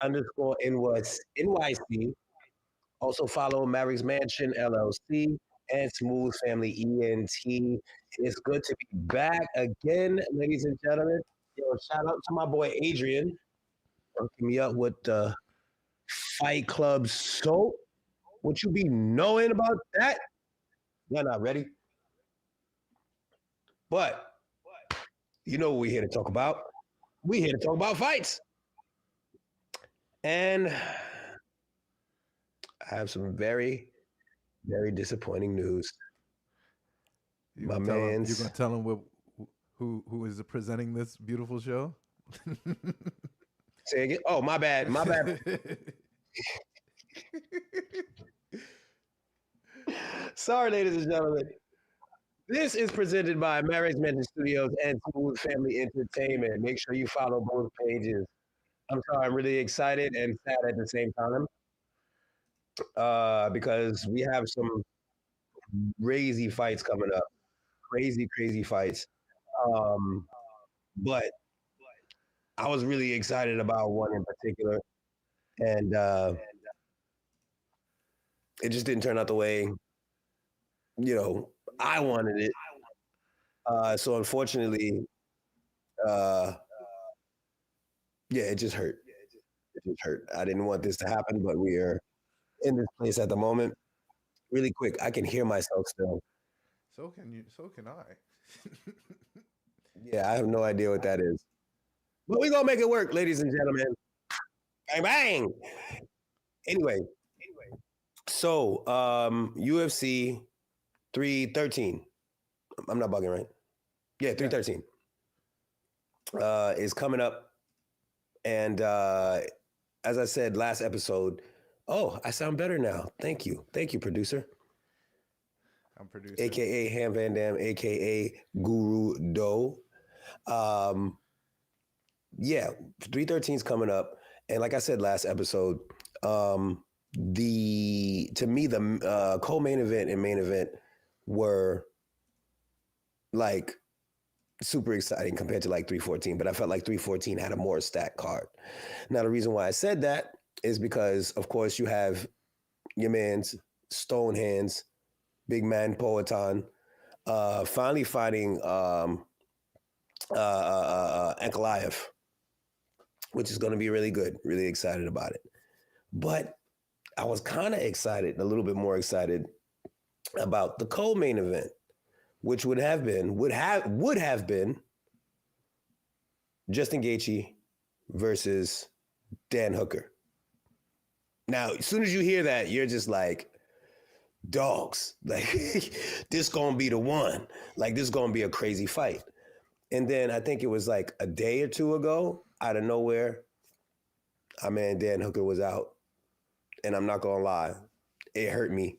underscore NYC. Also follow Mavrick's Mansion LLC and Smooth Family ENT. It's good to be back again, ladies and gentlemen. Yo, shout out to my boy Adrian hooking me up with the Fight Club soap. What you be knowing about that? You're not ready, but you know what we're here to talk about. We're here to talk about fights, and I have some very disappointing news. My You're man's gonna tell him who is presenting this beautiful show. say again. Oh, my bad. Sorry, ladies and gentlemen. This is presented by Marriage Mansion Studios and Smooth Family Entertainment. Make sure you follow both pages. I'm sorry, I'm really excited and sad at the same time because we have some crazy fights coming up. Crazy fights. Um, but I was really excited about one in particular, and it just didn't turn out the way I wanted it. So unfortunately, uh, yeah, it just hurt. It just hurt. I didn't want this to happen, but we are in this place at the moment. Really quick, I can hear myself still. So can you? So can I. Yeah, I have no idea what that is. But we're gonna make it work, ladies and gentlemen. Bang bang. Anyway, so UFC 313. I'm not bugging, right? Yeah, Yeah. 313 is coming up. And as I said last episode, oh, I sound better now. Thank you. Thank you, producer. I'm producer. AKA Ham Van Dam, AKA Guru Doe. Um, yeah, 313 is coming up. And like I said last episode, the co-main event and main event were like super exciting compared to like 314, but I felt like 314 had a more stacked card. Now, the reason why I said that is because, of course, you have your man's Stone Hands, big man Poetan, finally fighting Ankalaev, which is going to be really good. Really excited about it. But I was kind of excited, a little bit more excited about the co-main event, which would have been Justin Gaethje versus Dan Hooker. Now, as soon as you hear that, you're just like, dogs, like this gonna be the one. Like this gonna be a crazy fight. And then I think it was like a day or two ago, out of nowhere, our man Dan Hooker was out. And I'm not gonna lie, it hurt me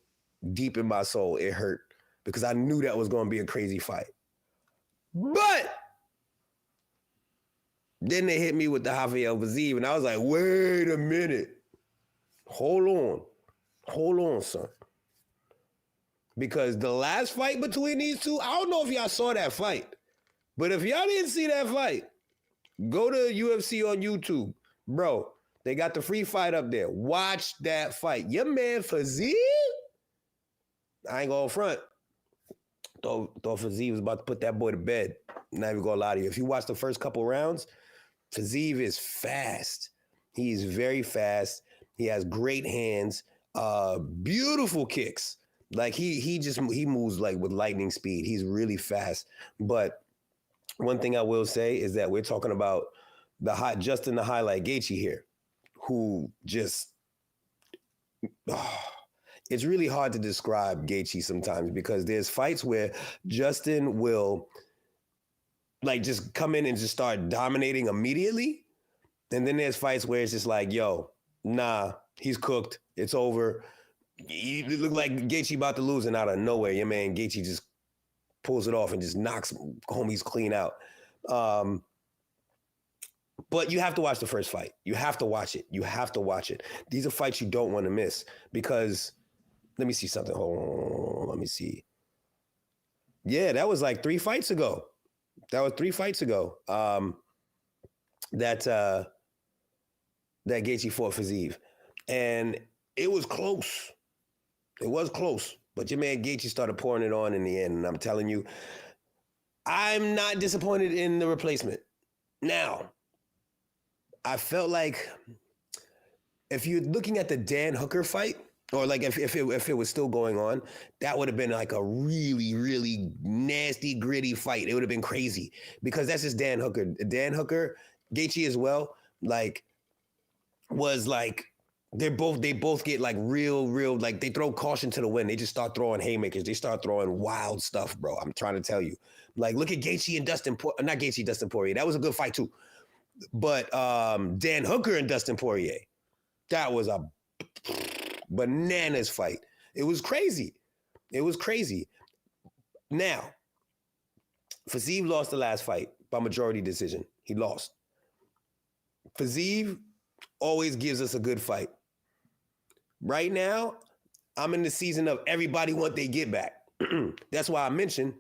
deep in my soul. It hurt because I knew that was gonna be a crazy fight. But then they hit me with the Rafael Fiziev, and I was like, wait a minute. Hold on, son. Because the last fight between these two, I don't know if y'all saw that fight, but if y'all didn't see that fight, go to UFC on YouTube. Bro, they got the free fight up there. Watch that fight. Your man Fiziev, I ain't going front. Thought Fiziev was about to put that boy to bed. Not even gonna lie to you. If you watch the first couple rounds, Fiziev is fast. He is very fast. He has great hands, beautiful kicks. Like he moves like with lightning speed. He's really fast. But one thing I will say is that we're talking about Justin the Highlight Gaethje here, who just it's really hard to describe Gaethje sometimes because there's fights where Justin will like just come in and just start dominating immediately. And then there's fights where it's just like, yo, nah, he's cooked. It's over. You look like Gaethje about to lose, and out of nowhere, your man Gaethje just pulls it off and just knocks homies clean out. But you have to watch the first fight. You have to watch it. You have to watch it. These are fights you don't want to miss because let me see something. Hold on. Let me see. Yeah, that was like 3 fights ago. that Gaethje fought Fiziev. And it was close. It was close. But your man Gaethje started pouring it on in the end. And I'm telling you, I'm not disappointed in the replacement. Now, I felt like if you're looking at the Dan Hooker fight, or like if it was still going on, that would have been like a really, really nasty, gritty fight. It would have been crazy because that's just Dan Hooker. Dan Hooker, Gaethje as well, like was like they both get like real, like they throw caution to the wind. They just start throwing haymakers. They start throwing wild stuff, bro. I'm trying to tell you. Like look at Gaethje and Dustin Poirier. That was a good fight too. But Dan Hooker and Dustin Poirier, that was a bananas fight. It was crazy. It was crazy. Now, Fiziev lost the last fight by majority decision. He lost. Fiziev always gives us a good fight. Right now, I'm in the season of everybody want they get back. That's why I mentioned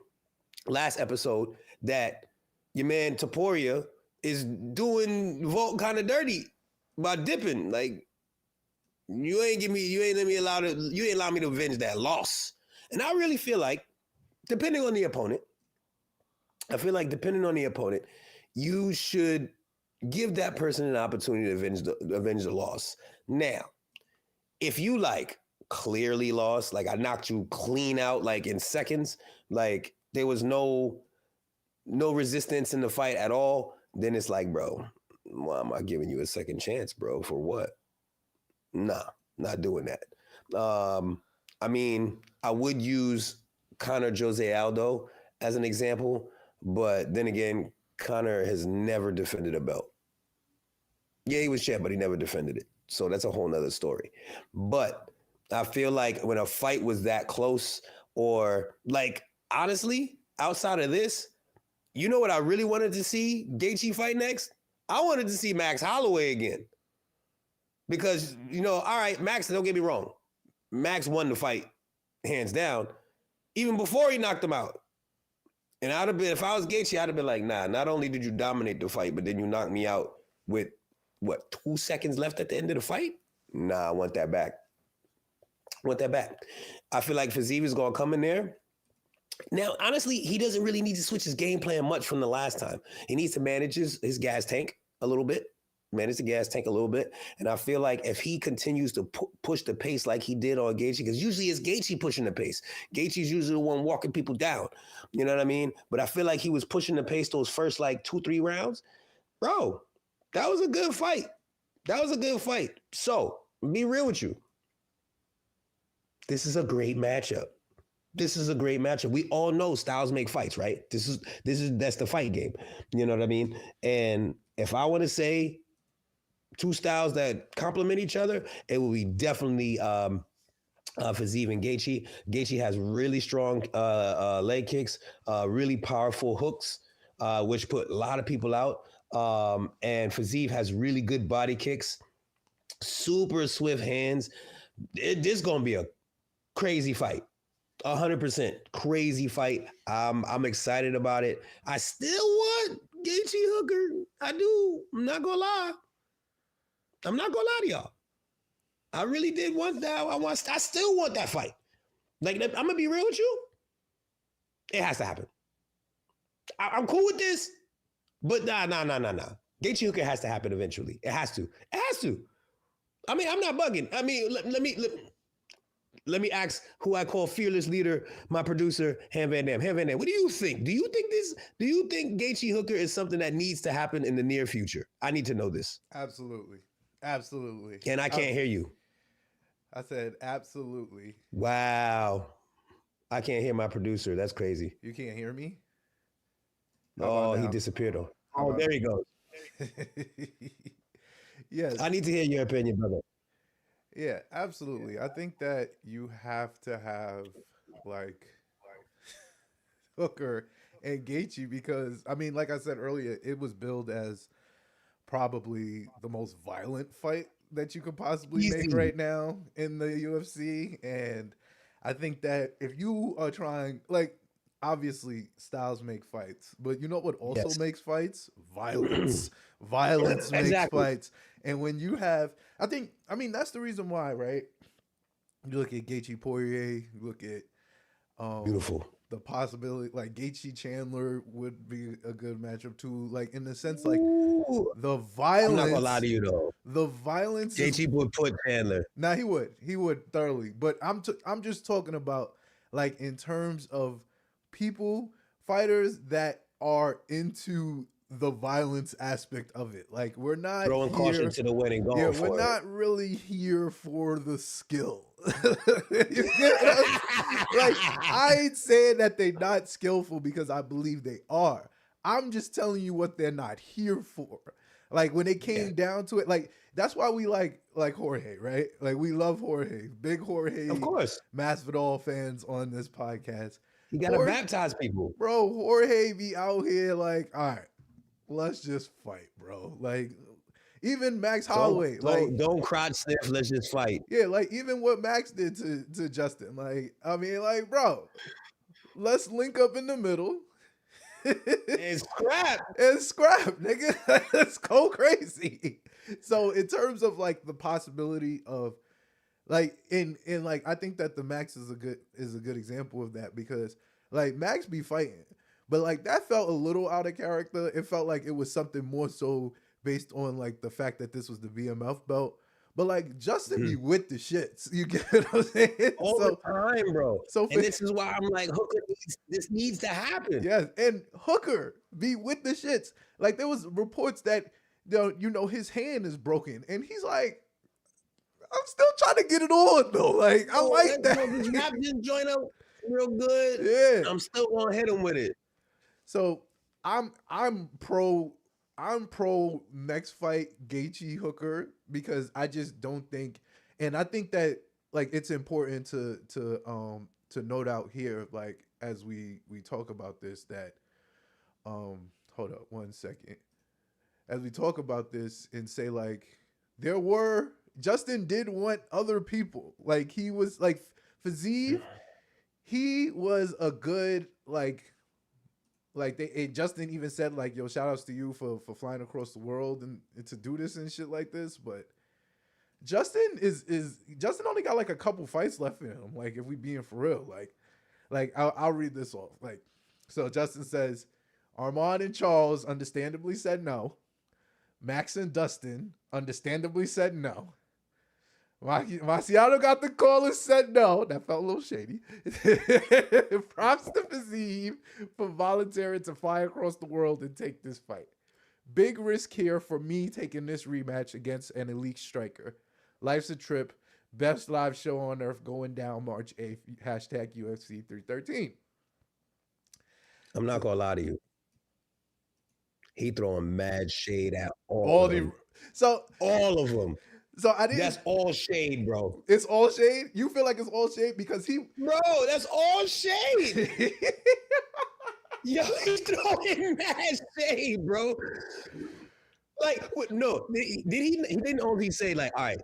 last episode that your man Topuria is doing Volt kind of dirty by dipping. Like, you ain't allow me to avenge that loss. And I really feel like, depending on the opponent, you should give that person an opportunity to avenge the loss. Now, if you like clearly lost, like I knocked you clean out like in seconds, like there was no resistance in the fight at all, then it's like, bro, why am I giving you a second chance, bro? For what? Nah, not doing that. I mean, I would use Conor Jose Aldo as an example, but then again, Conor has never defended a belt. Yeah, he was champ, but he never defended it. So that's a whole nother story. But I feel like when a fight was that close, or like, honestly, outside of this, you know what I really wanted to see Gaethje fight next? I wanted to see Max Holloway again. Because, all right, Max, don't get me wrong. Max won the fight, hands down, even before he knocked him out. And I'd have been, if I was Gaethje, I'd have been like, nah, not only did you dominate the fight, but then you knocked me out with, 2 seconds left at the end of the fight? Nah, I want that back. I feel like Fiziev is going to come in there. Now, honestly, he doesn't really need to switch his game plan much from the last time. He needs to manage his gas tank a little bit. And I feel like if he continues to push the pace like he did on Gaethje, because usually it's Gaethje pushing the pace. Gaethje's usually the one walking people down. You know what I mean? But I feel like he was pushing the pace those first like 2-3 rounds. Bro, that was a good fight. So, be real with you. This is a great matchup. We all know styles make fights, right? That's the fight game. You know what I mean? And if I want to say two styles that complement each other, it will be definitely Fiziev and Gaethje. Gaethje has really strong leg kicks, really powerful hooks, which put a lot of people out. And Fiziev has really good body kicks, super swift hands. This is going to be a crazy fight. 100% crazy fight. I'm excited about it. I still want Gaethje Hooker. I do. I'm not gonna lie to y'all. I really did want that. I still want that fight. Like, I'm gonna be real with you. It has to happen. I'm cool with this, but nah. Gaethje Hooker has to happen eventually. It has to. I mean, I'm not bugging. I mean, let me ask who I call fearless leader, my producer, Han Van Dam. Han Van Dam, what do you think? Do you think Gaethje Hooker is something that needs to happen in the near future? I need to know this. Absolutely. And I can't hear you. I said absolutely. Wow. I can't hear my producer. That's crazy. You can't hear me? Oh, he disappeared. Oh, there he goes. Yes. I need to hear your opinion, brother. Yeah, absolutely. I think that you have to have like Hooker and Gaethje because, I mean, like I said earlier, it was billed as probably the most violent fight that you could possibly make right now in the UFC. And I think that if you are trying, like, obviously styles make fights, but you know what also Yes. makes fights? Violence. Violence makes Exactly. fights. And when you have, I mean, that's the reason why, right? You look at Gaethje Poirier, you look at Beautiful. the possibility, like Gaethje Chandler would be a good matchup too. Like in the sense, like Ooh, the I'm not gonna lie violence, to you though. the violence is. JT would put Chandler. Nah, he would thoroughly. But I'm just talking about like in terms of people, fighters that are into the violence aspect of it. Like we're not Throwing caution here. to the wind and Yeah, going we're for not really here for the skill. You get what like I ain't saying that they're not skillful because I believe they are. I'm just telling you what they're not here for. Like when it came down to it, like that's why we like Jorge, right? Like we love Jorge, big Jorge Of course. Masvidal fans on this podcast. You gotta baptize people. Bro, Jorge be out here like, all right, let's just fight, bro. Like even Max Holloway, Don't crotch sniff. Let's just fight. yeah, like even what Max did to Justin. Like, I mean, like, bro, let's link up in the middle. It's crap. It's scrap, nigga. Let's go crazy. So in terms of like the possibility of like in like I think that the Max is a good example of that because like Max be fighting, but like that felt a little out of character. It felt like it was something more so based on like the fact that this was the BMF belt. But like Justin be with the shits. You get what I'm saying? All the time, bro. So and this is why I'm like, Hooker, this needs to happen. Yes, and Hooker be with the shits. Like there was reports that you know his hand is broken, and he's like, I'm still trying to get it on though. Like I like that. Wrap this joint up real good. Yeah, I'm still gonna hit him with it. So I'm pro next fight Gaethje Hooker because I just don't think, and I think that like it's important to note out here like as we talk about this that hold up 1 second as we talk about this and say like Justin did want other people like he was like Fiziev, he was a good Justin even said like, yo, shout outs to you for flying across the world and to do this and shit like this. But Justin Justin only got like a couple fights left in him. Like if we being for real, like I'll read this off. Like, so Justin says, Armand and Charles understandably said no. Max and Dustin understandably said no. Marciano got the call and said no. That felt a little shady. Props to Fiziev for volunteering to fly across the world and take this fight. Big risk here for me taking this rematch against an elite striker. Life's a trip. Best live show on earth going down March 8th. Hashtag UFC 313. I'm not gonna lie to you. He throwing mad shade at all of them. All of them. So I didn't. That's all shade, bro. It's all shade? You feel like it's all shade because Bro, that's all shade. Yo, he's throwing mad shade, bro. Like, what, no, he didn't only say like, all right.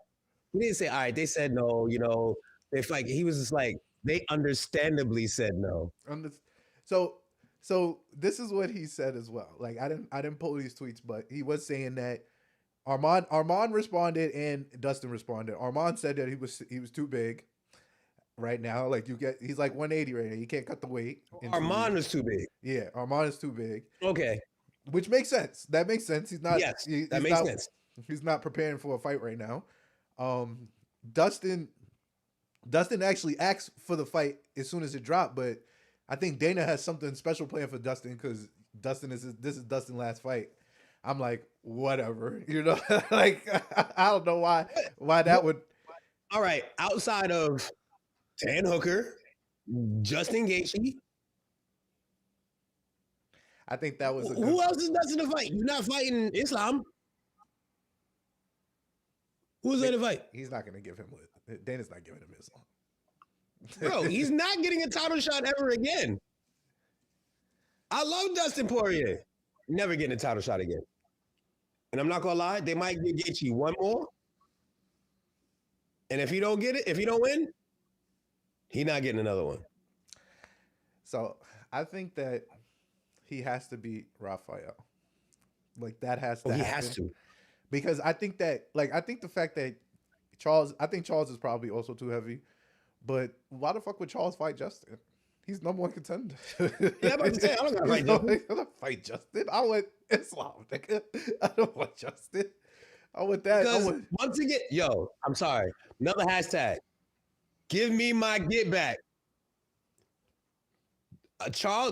He didn't say, all right, they said no, you know. If like he was just like, they understandably said no. So this is what he said as well. Like I didn't pull these tweets, but he was saying that Armand responded and Dustin responded. Armand said that he was too big right now. Like he's like 180 right now. You can't cut the weight. Armand was too big. Yeah, Armand is too big. Okay. Which makes sense. That makes sense. He's not. Yes, that makes sense. He's not preparing for a fight right now. Dustin actually asked for the fight as soon as it dropped, but I think Dana has something special planned for Dustin because this is Dustin's last fight. I'm like, whatever, you know, like I don't know why that would. All right, outside of Dan Hooker, Justin Gaethje, I think that was who else is Dustin to fight? You're not fighting Islam. Who's there to fight? He's not going to give him. Dana's not giving him Islam. Bro, he's not getting a title shot ever again. I love Dustin Poirier. Never getting a title shot again. And I'm not gonna lie, they might give Gaethje one more. And if he don't get it, if he don't win, he's not getting another one. So I think that he has to beat Rafael. Like that has to He happen. has to. Because I think the fact that I think Charles is probably also too heavy. But why the fuck would Charles fight Justin? He's number one contender. Yeah, I'm about to say, I don't gotta fight Justin. I don't fight Justin. I want Islam, nigga. I don't want Justin. I want that. Because once again, I'm sorry. Another hashtag. Give me my get back.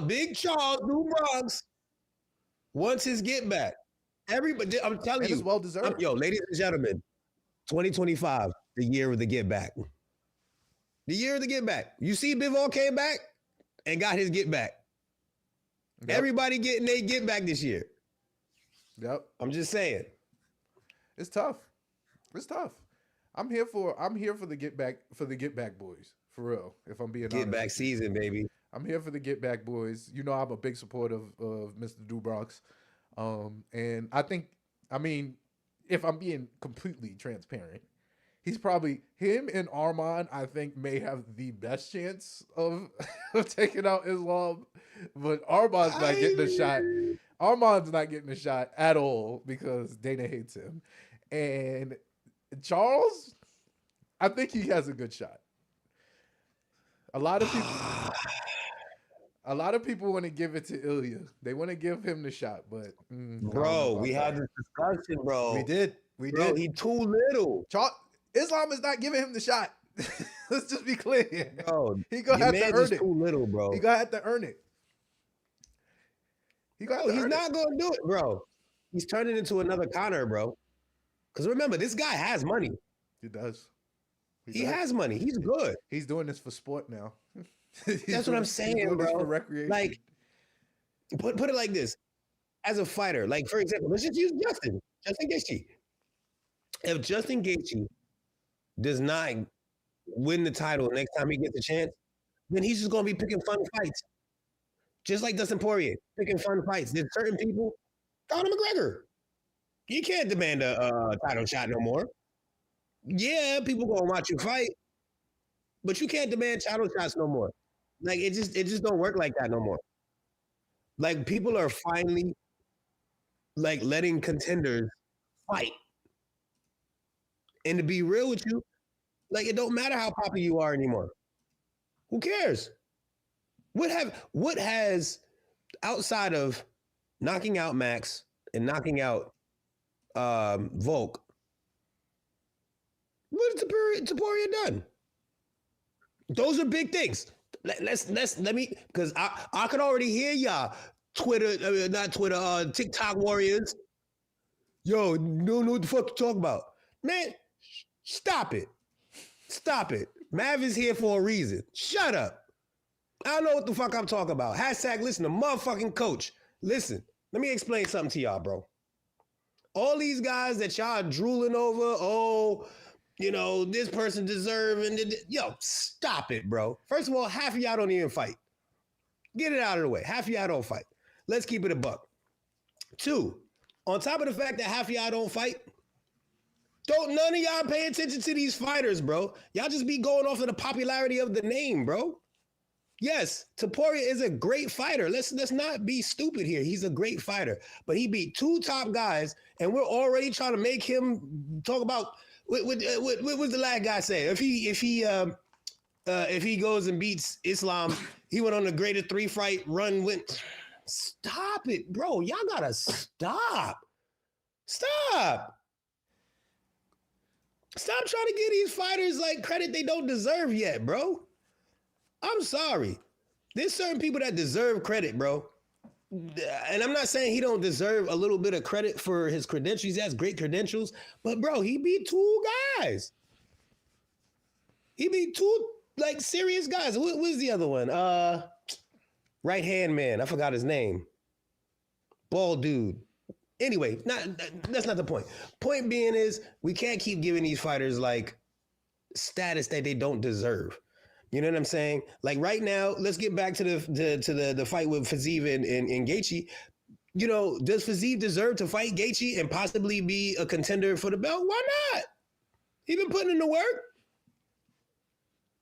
Big Charles, New Bronx, wants his get back. Everybody, I'm telling you, it's well deserved. Ladies and gentlemen, 2025, the year of the get back. The year of the get back. You see, Bivol came back and got his get back. Yep. Everybody getting their get back this year. Yep. I'm just saying. It's tough. It's tough. I'm here for the get back boys. For real. If I'm being honest. Get back season, baby. I'm here for the get back boys. You know I'm a big supporter of Mr. Dubrox. And I think, if I'm being completely transparent, he's probably, him and Arman, I think, may have the best chance of taking out Islam. But Arman's not getting a shot. Arman's not getting a shot at all because Dana hates him. And Charles, I think he has a good shot. A lot of people want to give it to Ilya. They want to give him the shot, but bro, we had this discussion, bro. We did. He too little. Islam is not giving him the shot. Let's just be clear. Bro, he gonna have to earn it. Too little, bro. He gonna have to earn it. He's not gonna do it, bro. He's turning into another Conor, bro. Because remember, this guy has money. He does. He has money. He's good. He's doing this for sport now. That's what I'm saying, bro. For recreation. Like, put it like this: as a fighter, like for example, let's just use Justin Gaethje. If Justin Gaethje does not win the title next time he gets a chance, then he's just gonna be picking fun fights, just like Dustin Poirier picking fun fights. There's certain people. Conor McGregor, you can't demand a title shot no more. Yeah, people gonna watch you fight, but you can't demand title shots no more. Like it just don't work like that no more. Like people are finally like letting contenders fight. And to be real with you, like it don't matter how popular you are anymore. Who cares? What has outside of knocking out Max and knocking out Volk, what has Topuria done? Those are big things. Let me, because I could already hear y'all TikTok warriors. Yo, no know what the fuck you talk about. Man, stop it. Stop it. Mav is here for a reason. Shut up. I don't know what the fuck I'm talking about. Hashtag listen to motherfucking coach. Listen, let me explain something to y'all, bro. All these guys that y'all drooling over, this person deserving. Yo, stop it, bro. First of all, half of y'all don't even fight. Get it out of the way. Half of y'all don't fight. Let's keep it a buck. 2, on top of the fact that half of y'all don't fight, don't none of y'all pay attention to these fighters, bro. Y'all just be going off of the popularity of the name, bro. Yes, Topuria is a great fighter. Let's not be stupid here. He's a great fighter, but he beat 2 top guys, and we're already trying to make him talk about what the last guy say. If he goes and beats Islam, he went on the greatest 3-fight run. Stop it, bro. Y'all gotta stop. Stop trying to give these fighters like credit they don't deserve yet, bro. I'm sorry. There's certain people that deserve credit, bro. And I'm not saying he don't deserve a little bit of credit for his credentials. He has great credentials. But, bro, he beat 2 guys. He beat 2, like, serious guys. What was the other one? Right-hand man. I forgot his name. Bald dude. Anyway, that's not the point. Point being is we can't keep giving these fighters, like, status that they don't deserve. You know what I'm saying? Like right now, let's get back to the fight with Fiziev and Gaethje. You know, does Fiziev deserve to fight Gaethje and possibly be a contender for the belt? Why not? He been putting in the work.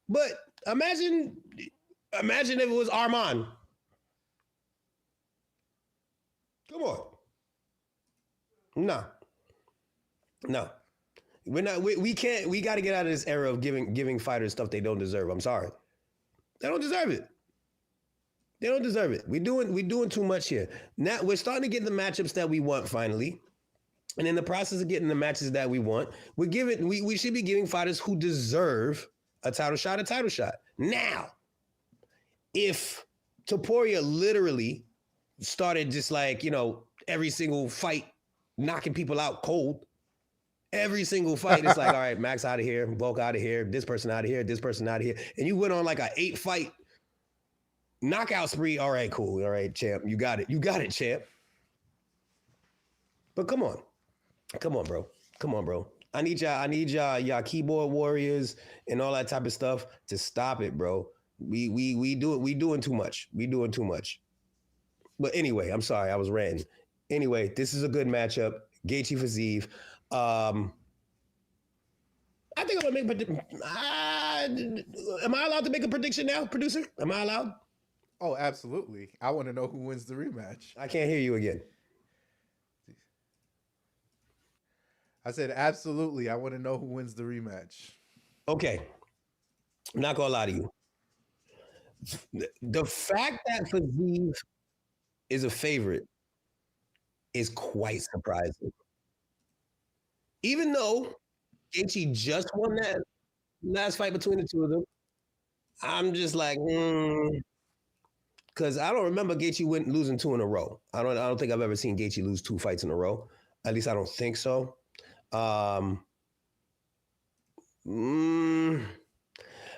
But imagine if it was Arman. Come on. No. We're not. We can't. We got to get out of this era of giving fighters stuff they don't deserve. I'm sorry. They don't deserve it. They don't deserve it. We doing too much here. Now we're starting to get the matchups that we want finally. And in the process of getting the matches that we want, we should be giving fighters who deserve a title shot. Now, if Topuria literally started just like, every single fight knocking people out cold, every single fight, it's like, all right, Max out of here, Volk out of here, this person out of here, this person out of here. And you went on like a 8-fight knockout spree. All right, cool. All right, champ. You got it. You got it, champ. But come on, bro. I need y'all keyboard warriors and all that type of stuff to stop it, bro. We doing too much. But anyway, I'm sorry, I was ranting. Anyway, this is a good matchup. Gaethje Fiziev. I think I'm gonna make am I allowed to make a prediction now, producer? Am I allowed? Oh, absolutely. I want to know who wins the rematch. I can't hear you again. I said absolutely. I want to know who wins the rematch. Okay. I'm not gonna lie to you. The fact that Fiziev is a favorite is quite surprising. Even though Gaethje just won that last fight between the two of them, I'm just like, because I don't remember Gaethje losing 2 in a row. I don't think I've ever seen Gaethje lose 2 fights in a row. At least I don't think so. I'm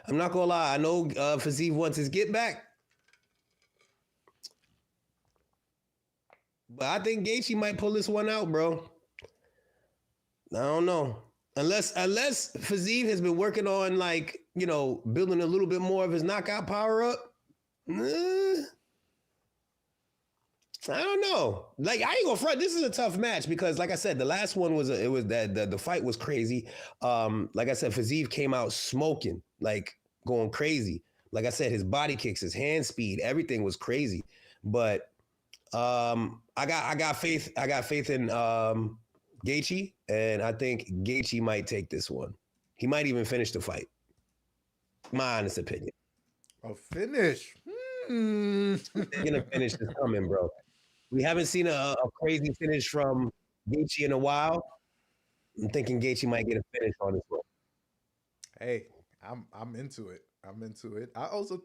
not gonna lie. I know Fiziev wants his get back, but I think Gaethje might pull this one out, bro. I don't know. Unless Fiziev has been working on building a little bit more of his knockout power up. I don't know. Like, I ain't gonna front. This is a tough match because, like I said, the last one the fight was crazy. Like I said, Fiziev came out smoking, like going crazy. Like I said, his body kicks, his hand speed, everything was crazy. But I got faith. I got faith in Gaethje, and I think Gaethje might take this one. He might even finish the fight. My honest opinion. A finish. They're gonna finish this coming, bro. We haven't seen a crazy finish from Gaethje in a while. I'm thinking Gaethje might get a finish on this one. Hey, I'm into it. I also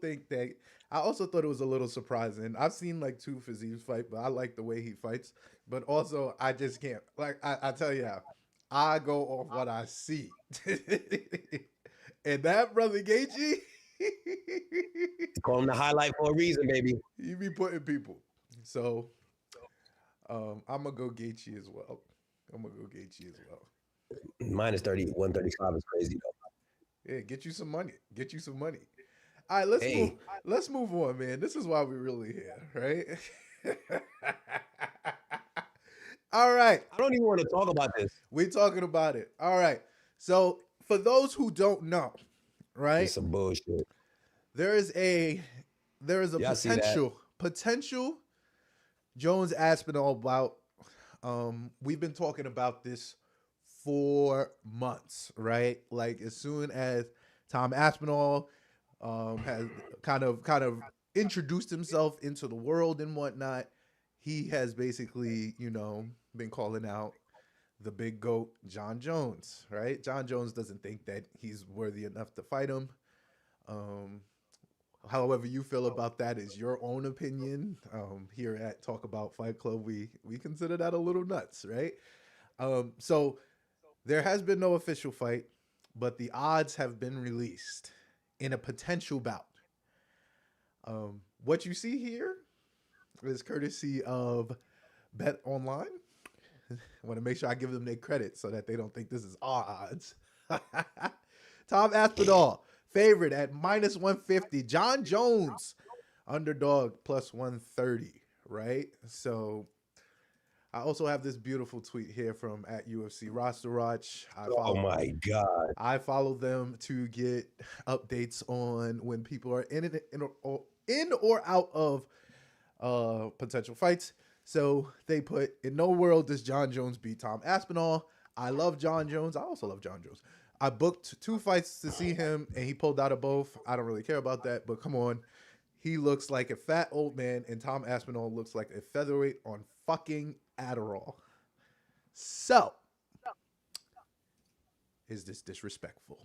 thought it was a little surprising. I've seen like 2 Fizievs fight, but I like the way he fights. But also, I just can't. Like I tell you, I go off what I see, and that brother Gaethje, Call him the highlight for a reason, baby. he be putting people. So, I'm gonna go Gaethje as well. Minus 30, 135 is crazy though. Yeah, get you some money. All right, let's move on, man. This is why we're really here, right? All right. I don't even want to talk about this. We're talking about it. All right. So for those who don't know, right? It's some bullshit. There is a Y'all potential Jones Aspinall bout. We've been talking about this for months, right? Like as soon as Tom Aspinall has kind of introduced himself into the world and whatnot, he has basically, been calling out the big GOAT, Jon Jones, right? Jon Jones doesn't think that he's worthy enough to fight him. However you feel about that is your own opinion. Here at Talk About Fight Club, we consider that a little nuts, right? So there has been no official fight, but the odds have been released in a potential bout. What you see here is courtesy of Bet Online. I want to make sure I give them their credit so that they don't think this is our odds. Tom Aspinall, favorite at minus 150. Jon Jones, underdog plus 130, right? So I also have this beautiful tweet here from at UFC Roster Watch. Oh my God. I follow them to get updates on when people are in or out of potential fights. So they put, in no world does Jon Jones beat Tom Aspinall. I love Jon Jones. I also love Jon Jones. I booked 2 fights to see him, and he pulled out of both. I don't really care about that, but come on. He looks like a fat old man, and Tom Aspinall looks like a featherweight on fucking Adderall. So, is this disrespectful?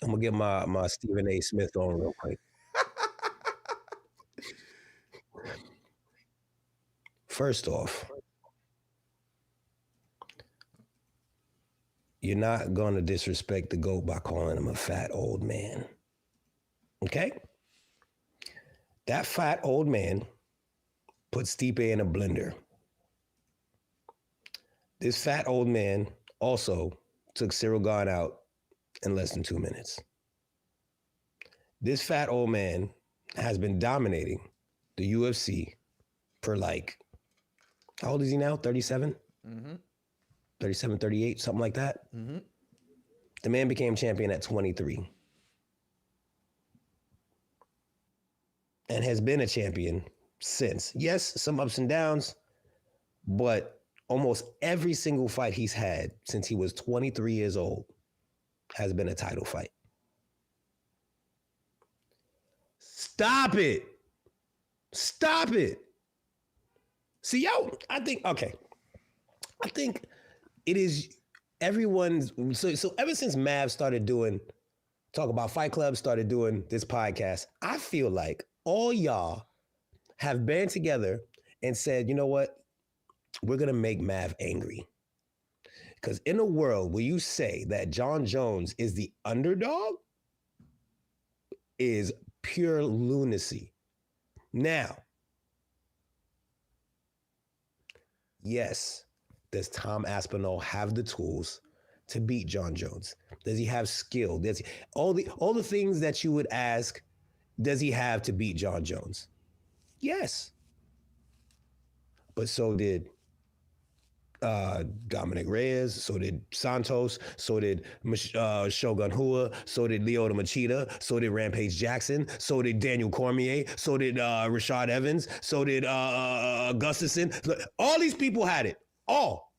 I'm gonna get my Stephen A. Smith on real quick. First off, you're not gonna disrespect the GOAT by calling him a fat old man. Okay? That fat old man put Stipe in a blender. This fat old man also took Cyril Gane out in less than 2 minutes. This fat old man has been dominating the UFC for like, how old is he now? 37? 37, 38, something like that. The man became champion at 23 and has been a champion since. Yes, some ups and downs, but almost every single fight he's had since he was 23 years old has been a title fight. Stop it. Stop it. See, yo, I think it is everyone's, so ever since Mav started doing, Talk About Fight Club, started doing this podcast, I feel like all y'all have band together and said, you know what? We're going to make Mav angry. Because in a world where you say that Jon Jones is the underdog is pure lunacy. Now, yes, does Tom Aspinall have the tools to beat Jon Jones? Does he have skill? Does he, all the things that you would ask, does he have to beat Jon Jones? Yes. But so did Dominic Reyes, so did Santos, so did Shogun Rua, so did Lyoto Machida, so did Rampage Jackson, so did Daniel Cormier, so did Rashad Evans, so did Gustafsson. All these people had it. All.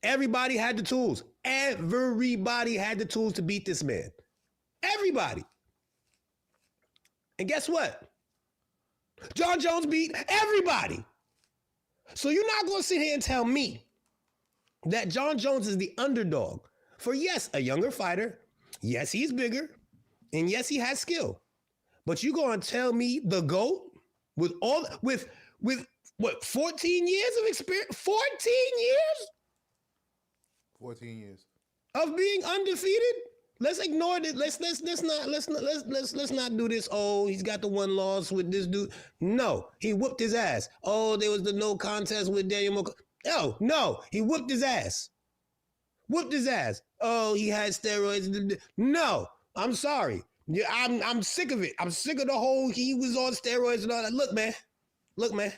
Everybody had the tools. Everybody had the tools to beat this man. Everybody. And guess what? Jon Jones beat everybody. So you're not going to sit here and tell me that Jon Jones is the underdog for, yes, a younger fighter. Yes, he's bigger. And yes, he has skill. But you going to tell me the GOAT with what, 14 years of experience? 14 years? 14 years. Of being undefeated? Let's ignore it. Let's not do this. Oh, he's got the one loss with this dude. No, he whooped his ass. Oh, there was the no contest with Daniel No, he whooped his ass. Whooped his ass. Oh, he had steroids. No, I'm sorry. Yeah, I'm sick of it. I'm sick of the whole he was on steroids and all that. Look, man.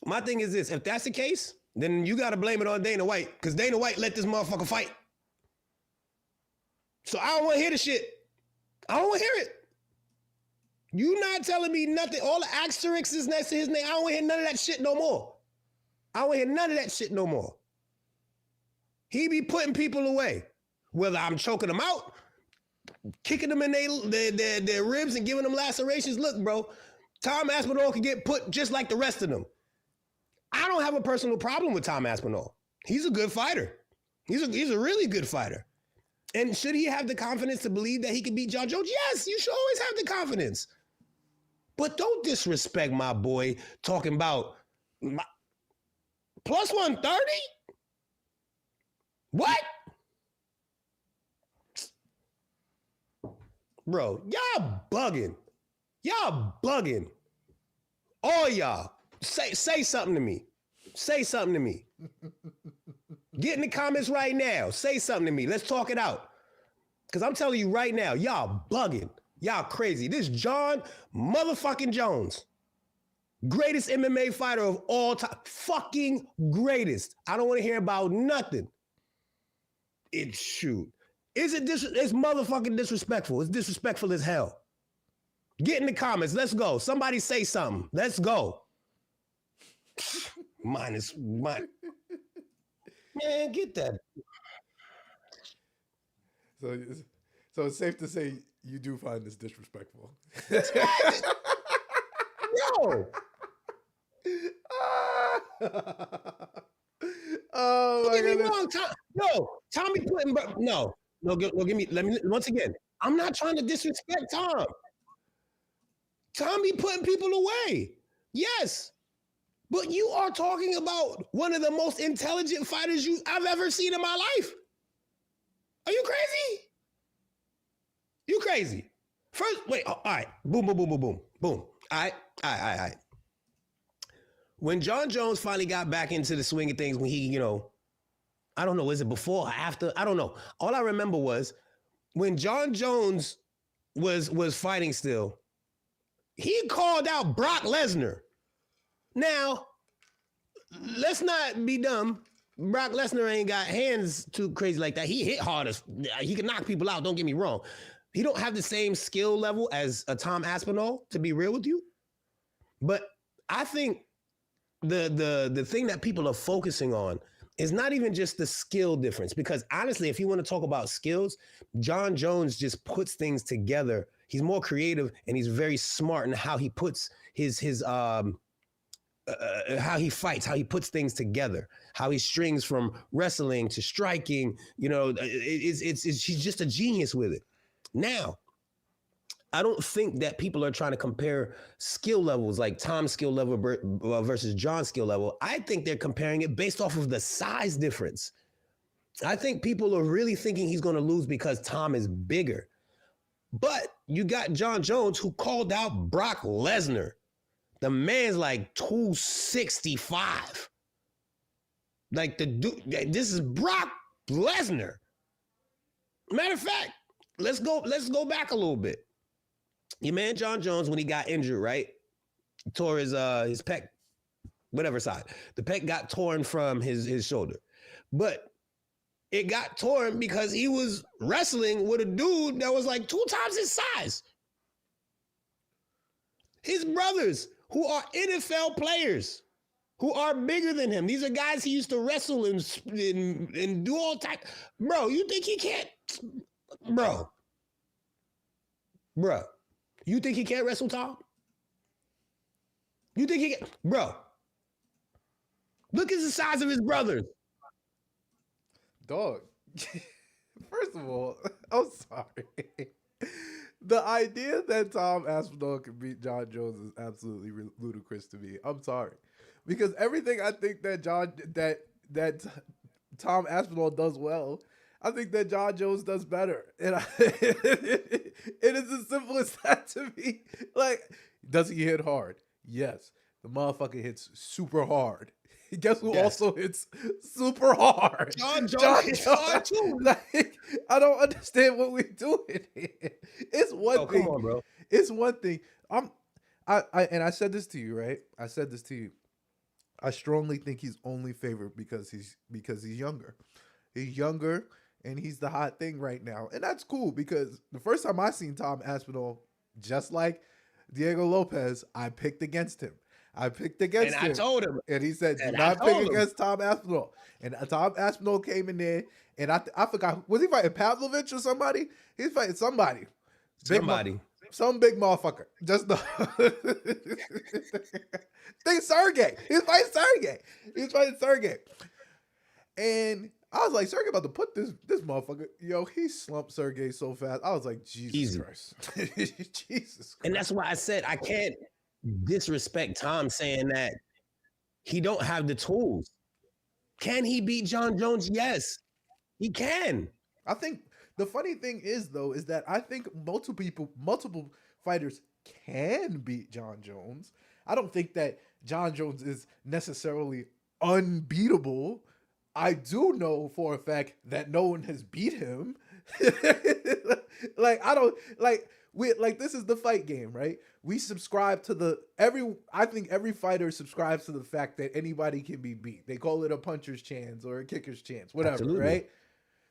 My thing is this: if that's the case, then you got to blame it on Dana White, because Dana White let this motherfucker fight. So I don't want to hear the shit. I don't want to hear it. You not telling me nothing. All the asterisks is next to his name. I don't want to hear none of that shit no more. I don't want to hear none of that shit no more. He be putting people away. Whether I'm choking them out, kicking them in their ribs and giving them lacerations. Look, bro, Tom Aspinall can get put just like the rest of them. I don't have a personal problem with Tom Aspinall. He's a good fighter. He's a really good fighter. And should he have the confidence to believe that he can beat Jon Jones? Yes, you should always have the confidence. But don't disrespect my boy talking about plus 130? What? Bro, y'all bugging. Y'all bugging. All y'all. Say something to me. Say something to me. Get in the comments right now. Say something to me. Let's talk it out. Because I'm telling you right now, y'all bugging. Y'all crazy. This Jon motherfucking Jones Greatest MMA fighter of all time. Fucking greatest. I don't want to hear about nothing. Shoot. It's motherfucking disrespectful. It's disrespectful as hell. Get in the comments. Let's go. Somebody say something. Let's go. Man, get that. So it's safe to say you do find this disrespectful. Yo. Oh my Don't get me goodness. wrong, Tommy putting give me. Let me once again. I'm not trying to disrespect Tom. Tommy putting people away. Yes. But you are talking about one of the most intelligent fighters I've ever seen in my life. Are you crazy? You crazy. First, wait, all right. Boom, boom, boom, boom, boom, boom. All right. When Jon Jones finally got back into the swing of things, when he, I don't know, is it before or after? I don't know. All I remember was when Jon Jones was fighting still, he called out Brock Lesnar. Now, let's not be dumb. Brock Lesnar ain't got hands too crazy like that. He hit hard as he can knock people out. Don't get me wrong. He don't have the same skill level as a Tom Aspinall, to be real with you. But I think the thing that people are focusing on is not even just the skill difference. Because honestly, if you want to talk about skills, Jon Jones just puts things together. He's more creative and he's very smart in how he puts how he fights, how he puts things together, how he strings from wrestling to striking. He's just a genius with it. Now, I don't think that people are trying to compare skill levels like Tom's skill level versus Jon's skill level. I think they're comparing it based off of the size difference. I think people are really thinking he's going to lose because Tom is bigger. But you got Jon Jones who called out Brock Lesnar. The man's like 265. Like the dude, this is Brock Lesnar. Matter of fact, let's go back a little bit. Your man Jon Jones, when he got injured, right? He tore his pec, whatever side. The pec got torn from his shoulder. But it got torn because he was wrestling with a dude that was like 2 times his size. His brothers, who are NFL players, who are bigger than him. These are guys he used to wrestle and do all type. Bro, you think he can't? Bro. You think he can't wrestle, Tom? You think he can? Bro. Look at the size of his brothers. Dog. First of all, I'm sorry. The idea that Tom Aspinall can beat Jon Jones is absolutely ludicrous to me. I'm sorry. Because everything I think that Tom Aspinall does well, I think that Jon Jones does better. And it is as simple as that to me. Like, does he hit hard? Yes. The motherfucker hits super hard. Guess who also hits super hard? Jon Jones hits hard too. Like, I don't understand what we're doing here. It's one thing. Come on, bro. It's one thing. I said this to you, right? I said this to you. I strongly think he's only favored because he's younger. He's younger and he's the hot thing right now. And that's cool because the first time I seen Tom Aspinall, just like Diego Lopez, I picked against him. I told him. And he said, do not pick against Tom Aspinall. And Tom Aspinall came in there, and I forgot, was he fighting Pavlovich or somebody? He's fighting somebody. Some big motherfucker. Just the think Sergey. He's fighting Sergey. And I was like, Sergey about to put this motherfucker. Yo, he slumped Sergey so fast. I was like, Jesus Christ. Jesus Christ. And that's why I said I can't disrespect Tom saying that he don't have the tools. Can he beat Jon Jones? Yes, he can. I think the funny thing is, though, is that I think multiple fighters can beat Jon Jones. I don't think that Jon Jones is necessarily unbeatable. I do know for a fact that no one has beat him. This is the fight game, right? We subscribe to I think every fighter subscribes to the fact that anybody can be beat. They call it a puncher's chance or a kicker's chance, whatever, Absolutely. right?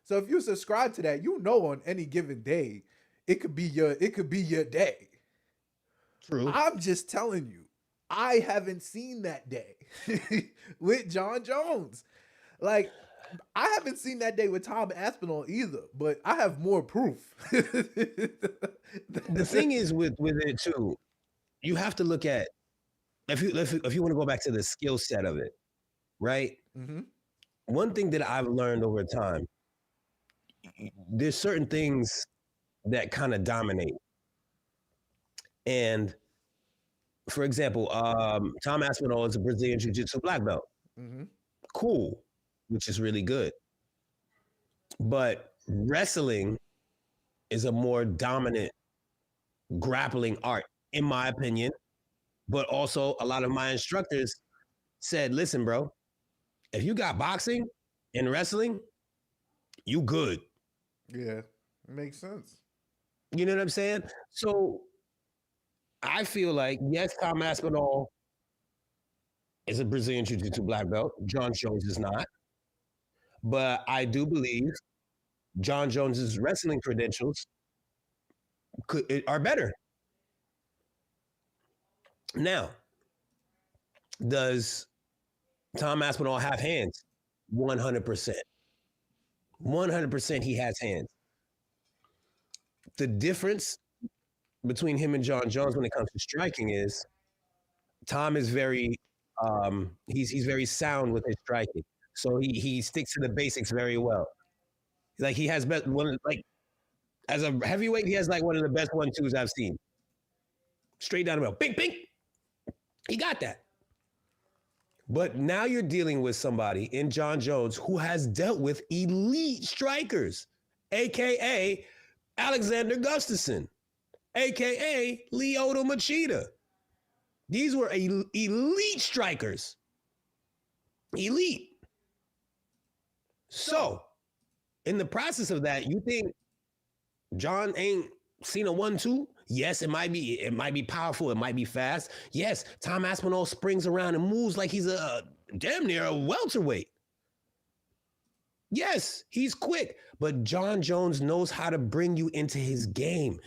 So if you subscribe to that, on any given day, it could be your day. True. I'm just telling you, I haven't seen that day with Jon Jones. Like, I haven't seen that day with Tom Aspinall either, but I have more proof. The thing is with it too, you have to look at if you want to go back to the skill set of it, right? Mm-hmm. One thing that I've learned over time, there's certain things that kind of dominate. And for example, Tom Aspinall is a Brazilian Jiu-Jitsu black belt. Mm-hmm. Cool, which is really good. But wrestling is a more dominant grappling art, in my opinion. But also, a lot of my instructors said, listen, bro, if you got boxing and wrestling, you good. Yeah, it makes sense. You know what I'm saying? So I feel like, yes, Tom Aspinall is a Brazilian Jiu-Jitsu black belt. Jon Jones is not. But I do believe Jon Jones's wrestling credentials are better. Now, does Tom Aspinall have hands? 100%. 100% he has hands. The difference between him and Jon Jones when it comes to striking is Tom is very he's very sound with his striking. So he sticks to the basics very well. Like he has as a heavyweight, he has like one of the best 1-2s I've seen. Straight down the middle. Bing, bing. He got that. But now you're dealing with somebody in Jon Jones who has dealt with elite strikers, a.k.a. Alexander Gustafsson, a.k.a. Lyoto Machida. These were elite strikers. Elite. So, in the process of that, you think Jon ain't seen a 1-2? Yes, it might be powerful, it might be fast. Yes, Tom Aspinall springs around and moves like he's a damn near a welterweight. Yes, he's quick, but Jon Jones knows how to bring you into his game.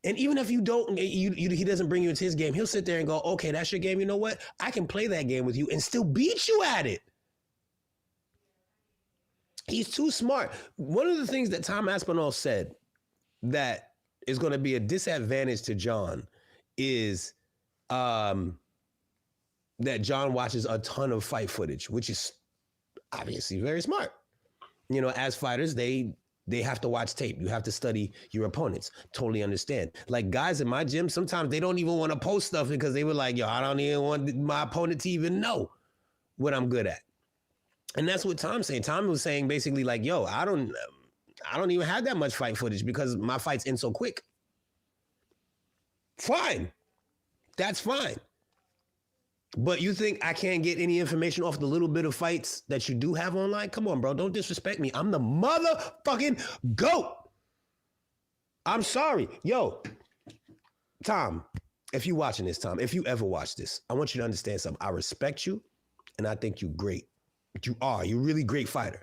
And even if you don't, he doesn't bring you into his game, he'll sit there and go, okay, that's your game. You know what? I can play that game with you and still beat you at it. He's too smart. One of the things that Tom Aspinall said that is going to be a disadvantage to Jon is that Jon watches a ton of fight footage, which is obviously very smart. You know, as fighters, they have to watch tape. You have to study your opponents. Totally understand. Like guys in my gym, sometimes they don't even want to post stuff because they were like, yo, I don't even want my opponent to even know what I'm good at. And that's what Tom's saying. Tom was saying basically like, yo, I don't even have that much fight footage because my fights end so quick. Fine. That's fine. But you think I can't get any information off the little bit of fights that you do have online? Come on, bro. Don't disrespect me. I'm the motherfucking GOAT. I'm sorry. Yo, Tom, if you're watching this, Tom, if you ever watch this, I want you to understand something. I respect you, and I think you're great. You are. You're a really great fighter.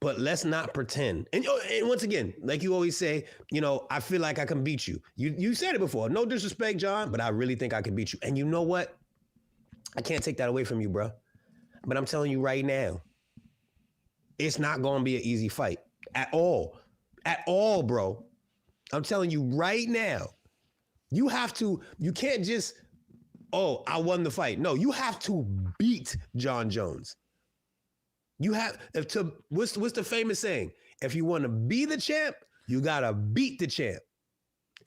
But let's not pretend. And once again, like you always say, you know, I feel like I can beat you. You said it before. No disrespect, Jon, but I really think I can beat you. And you know what? I can't take that away from you, bro. But I'm telling you right now, it's not going to be an easy fight at all. At all, bro. I'm telling you right now. You can't just, oh, I won the fight. No, you have to beat Jon Jones. You have what's the famous saying? If you want to be the champ, you gotta beat the champ.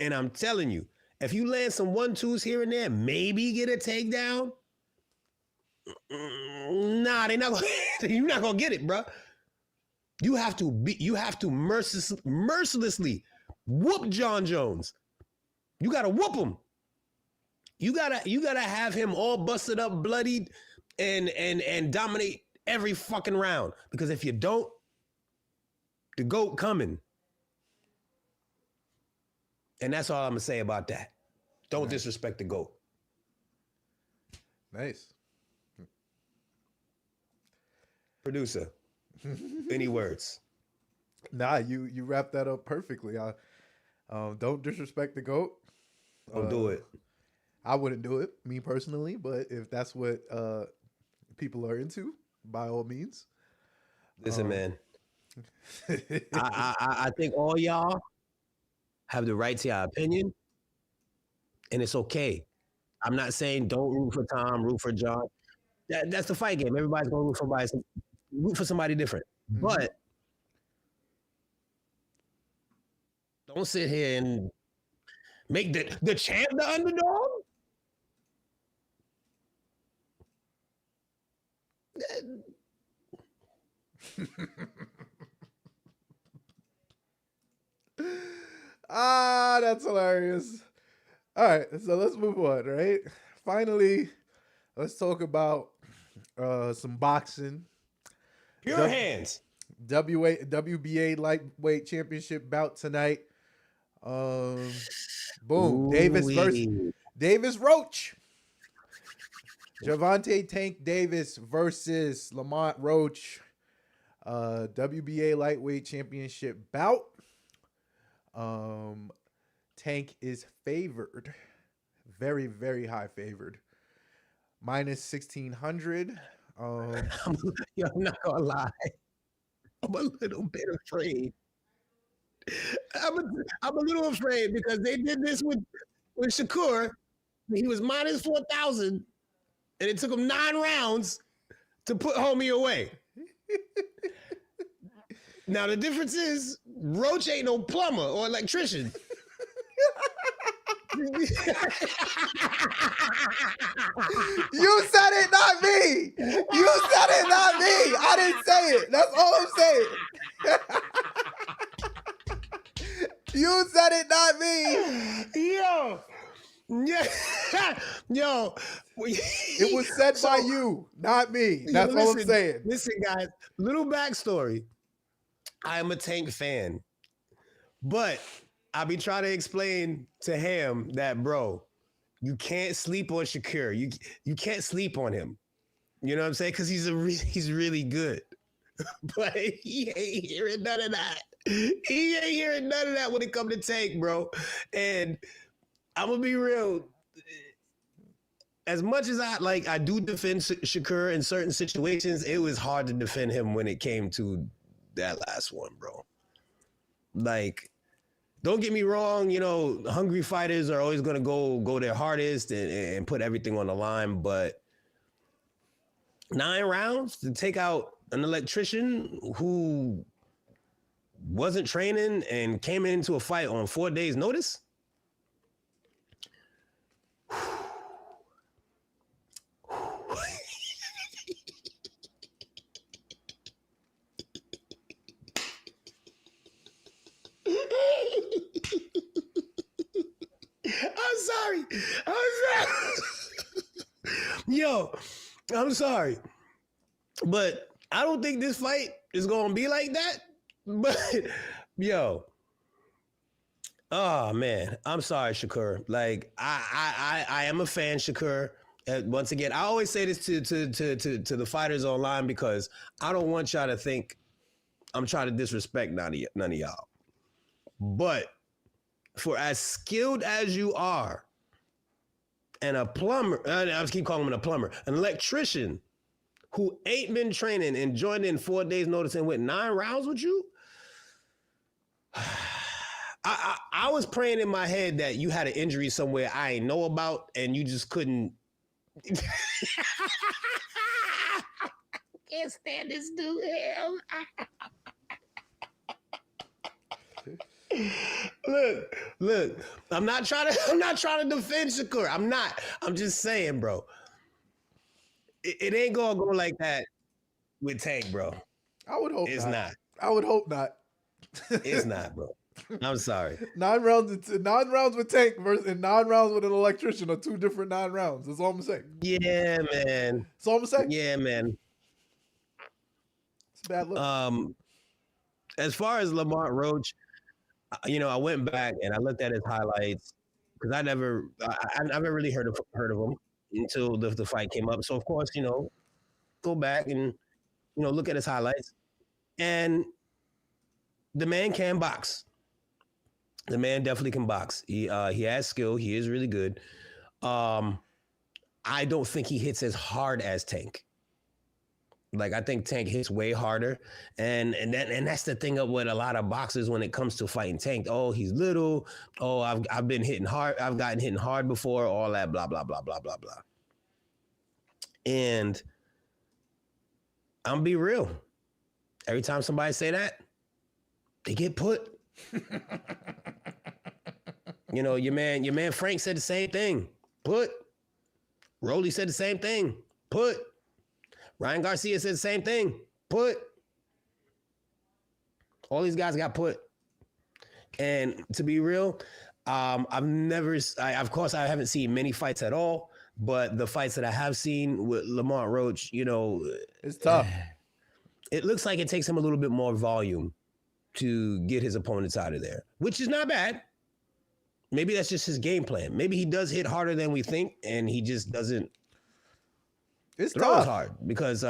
And I'm telling you, if you land some 1-2s here and there, maybe get a takedown. Nah, you're not gonna get it, bro. You have to mercilessly whoop Jon Jones. You gotta whoop him. You gotta have him all busted up, bloodied, and dominate every fucking round. Because if you don't, the GOAT coming. And that's all I'm gonna say about that. Don't disrespect the GOAT. Nice. Producer, any words? Nah, you wrapped that up perfectly. Don't disrespect the GOAT. Don't do it. I wouldn't do it, me personally, but if that's what people are into, by all means. Listen, man. I think all y'all have the right to your opinion, and it's okay. I'm not saying don't root for Tom, root for John. That's the fight game. Everybody's gonna root for somebody different. Mm-hmm. But don't sit here and make the champ the underdog. That's hilarious. All right, so let's move on, right? Finally, let's talk about some boxing. Pure hands. WBA lightweight championship bout tonight. Boom. Ooh-wee. Davis Roach. Gervonta Tank Davis versus Lamont Roach. WBA lightweight championship bout. Tank is favored. Very, very high favored. Minus 1,600. I'm not gonna lie. I'm a little bit afraid. I'm a little afraid because they did this with Shakur. He was minus 4,000, and it took him 9 rounds to put homie away. Now the difference is Roach ain't no plumber or electrician. You said it, not me. You said it, not me. I didn't say it. That's all I'm saying. You said it, not me. Yo. It was said by you, not me. That's all I'm saying. Listen, guys, little backstory. I am a Tank fan, but I be trying to explain to him that, bro, you can't sleep on Shakur. You can't sleep on him. You know what I'm saying? Because he's really good. But he ain't hearing none of that. He ain't hearing none of that when it comes to Tank, bro. And I'm gonna be real. As much as I do defend Shakur in certain situations, it was hard to defend him when it came to that last one, bro. Like, don't get me wrong, you know, hungry fighters are always gonna go their hardest and put everything on the line, but 9 rounds to take out an electrician who wasn't training and came into a fight on 4 days' notice? I'm sorry. Yo, I'm sorry. But I don't think this fight is going to be like that. But, yo. Oh, man. I'm sorry, Shakur. Like, I am a fan, Shakur. Once again, I always say this to the fighters online because I don't want y'all to think I'm trying to disrespect none of y'all. But for as skilled as you are, and a plumber, I just keep calling him a plumber, an electrician who ain't been training and joined in 4 days' notice and went 9 rounds with you, I was praying in my head that you had an injury somewhere I ain't know about and you just couldn't. Can't stand this dude. Look. I'm not trying to defend Shakur. I'm not. I'm just saying, bro. It ain't gonna go like that with Tank, bro. I would hope it's not. I would hope not. It's not, bro. I'm sorry. 9 rounds with Tank versus 9 rounds with an electrician are 2 different 9 rounds. That's all I'm saying. Yeah, man. That's all I'm saying. Yeah, man. It's a bad look. As far as Lamont Roach, I went back and I looked at his highlights because I never really heard of him until the fight came up. So of course, go back and look at his highlights, and the man can box. The man definitely can box. He has skill. He is really good. I don't think he hits as hard as Tank. Like I think Tank hits way harder, and that's the thing up with a lot of boxers when it comes to fighting Tank. Oh, he's little. Oh, I've been hitting hard. I've gotten hitting hard before. All that blah blah blah blah blah blah. And I'm be real. Every time somebody say that, they get put. Your man Frank said the same thing. Put. Rolly said the same thing. Put. Ryan Garcia said the same thing. Put. All these guys got put. And to be real, of course, I haven't seen many fights at all, but the fights that I have seen with Lamont Roach, it's tough. It looks like it takes him a little bit more volume to get his opponents out of there, which is not bad. Maybe that's just his game plan. Maybe he does hit harder than we think, and he just doesn't. It's throw tough. as hard because,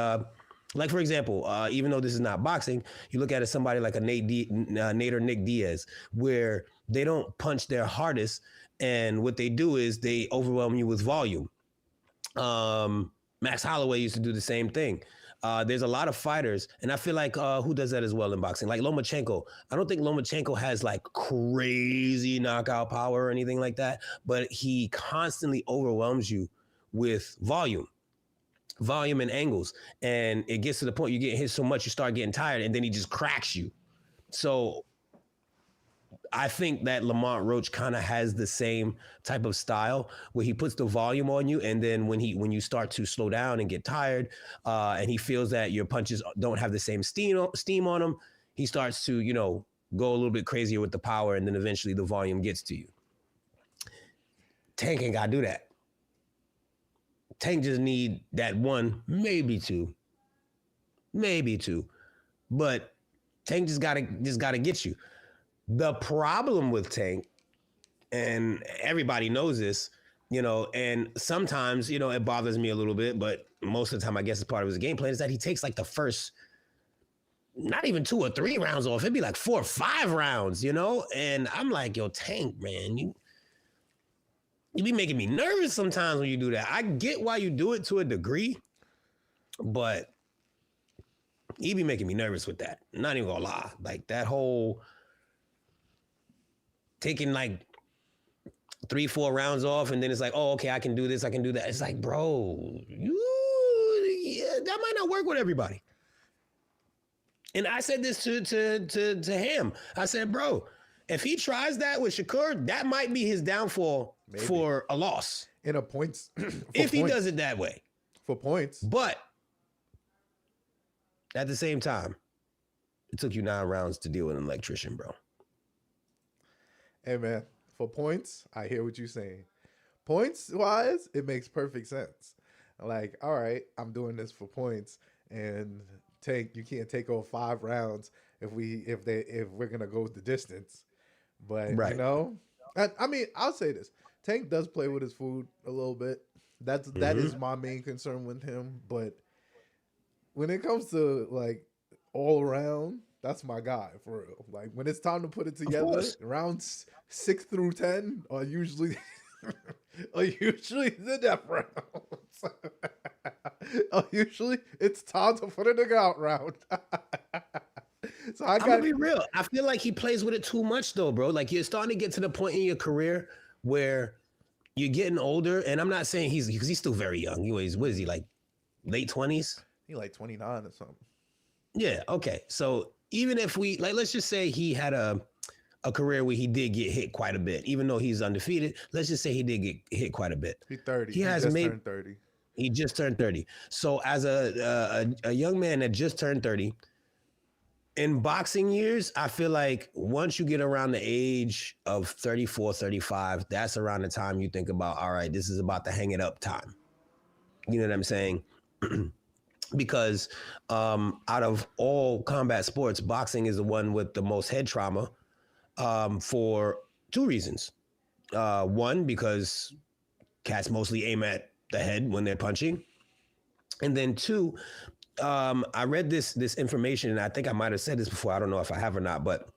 like for example, even though this is not boxing, you look at somebody like a Nate or Nick Diaz, where they don't punch their hardest, and what they do is they overwhelm you with volume. Max Holloway used to do the same thing. There's a lot of fighters, and I feel like who does that as well in boxing? Like Lomachenko. I don't think Lomachenko has like crazy knockout power or anything like that, but he constantly overwhelms you with volume and angles. And it gets to the point you get hit so much, you start getting tired, and then he just cracks you. So I think that Lamont Roach kind of has the same type of style where he puts the volume on you, and then when you start to slow down and get tired, and he feels that your punches don't have the same steam on them, he starts to go a little bit crazier with the power, and then eventually the volume gets to you. Tank ain't gotta do that. Tank just need that one, maybe two, but Tank just gotta get you. The problem with Tank, and everybody knows this, and sometimes, it bothers me a little bit, but most of the time I guess it's part of his game plan, is that he takes like the first, not even 2 or 3 rounds off. It'd be like 4 or 5 rounds, and I'm like, yo, Tank, man, you be making me nervous sometimes when you do that. I get why you do it to a degree, but you be making me nervous with that. I'm not even gonna lie. Like that whole taking like 3, 4 rounds off, and then it's like, oh, okay, I can do this, I can do that. It's like, bro, that might not work with everybody. And I said this to him. I said, bro, if he tries that with Shakur, that might be his downfall. Maybe. For a loss. In a points. If he does it that way. For points. But at the same time, it took you 9 rounds to deal with an electrician, bro. Hey, man, for points, I hear what you're saying. Points-wise, it makes perfect sense. Like, all right, I'm doing this for points, and Tank, you can't take over 5 rounds if we're gonna go the distance. But right. I mean, I'll say this: Tank does play with his food a little bit. That is my main concern with him. But when it comes to like all around, that's my guy for real. Like when it's time to put it together, rounds 6 through 10 are usually the death rounds. Usually it's time to put it out round. So I'm gonna be real. I feel like he plays with it too much though, bro. Like you're starting to get to the point in your career where you're getting older, and I'm not saying because he's still very young. What is he, like late 20s? He like 29 or something. Yeah, okay. So even if we let's just say he had a career where he did get hit quite a bit, even though he's undefeated. Let's just say he did get hit quite a bit. He's 30. He just turned 30. He just turned 30. So as a young man that just turned 30, in boxing years, I feel like once you get around the age of 34, 35, that's around the time you think about, all right, this is about to hang it up time. You know what I'm saying? Because out of all combat sports, boxing is the one with the most head trauma. for two reasons. One, because cats mostly aim at the head when they're punching. And then two, I read this information, and I think I might have said this before. I don't know if I have or not, but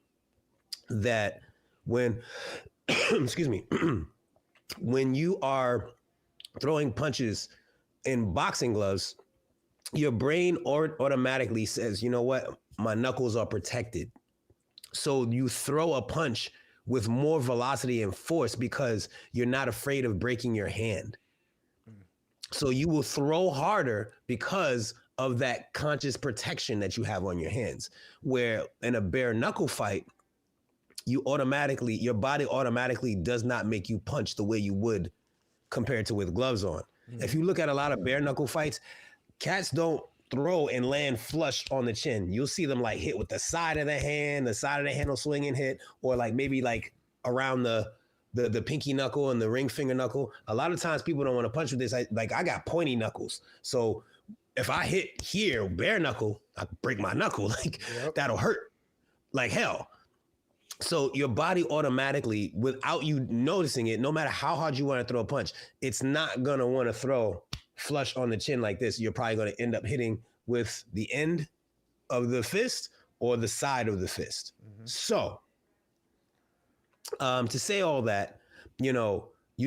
that when, excuse me, when you are throwing punches in boxing gloves, your brain automatically says, you know what, my knuckles are protected. So you throw a punch with more velocity and force because you're not afraid of breaking your hand. So you will throw harder because of that conscious protection that you have on your hands. Where in a bare knuckle fight, your body automatically does not make you punch the way you would compared to with gloves on. Mm-hmm. If you look at a lot of bare knuckle fights, cats don't throw and land flush on the chin. You'll see them like hit with the side of the hand will swing and hit, or like maybe like around the pinky knuckle and the ring finger knuckle. A lot of times people don't want to punch with this. I got pointy knuckles. So if I hit here, bare knuckle, I break my knuckle. That'll hurt like hell. So your body automatically, without you noticing it, no matter how hard you want to throw a punch, it's not going to want to throw flush on the chin like this. You're probably going to end up hitting with the end of the fist or the side of the fist. Mm-hmm. So to say all that, you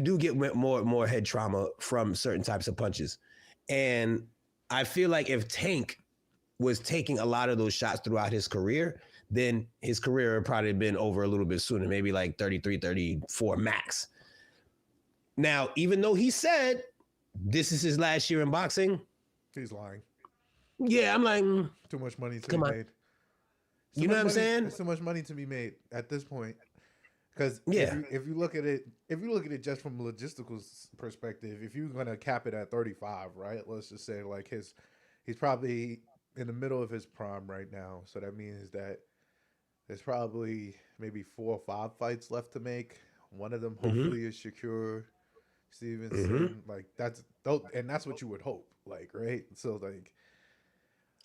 do get more head trauma from certain types of punches. And I feel like if Tank was taking a lot of those shots throughout his career, then his career would probably been over a little bit sooner, maybe like 33, 34 max. Now, even though he said this is his last year in boxing, he's lying. Yeah, I'm like, too much money to be made. You know what I'm saying? There's so much money to be made at this point. Because if you look at it just from a logistical perspective, if you're gonna cap it at 35, right? Let's just say like he's probably in the middle of his prime right now. So that means that there's probably maybe 4 or 5 fights left to make. One of them hopefully is Shakur Stevenson. Like that's what you would hope, like, right? So like,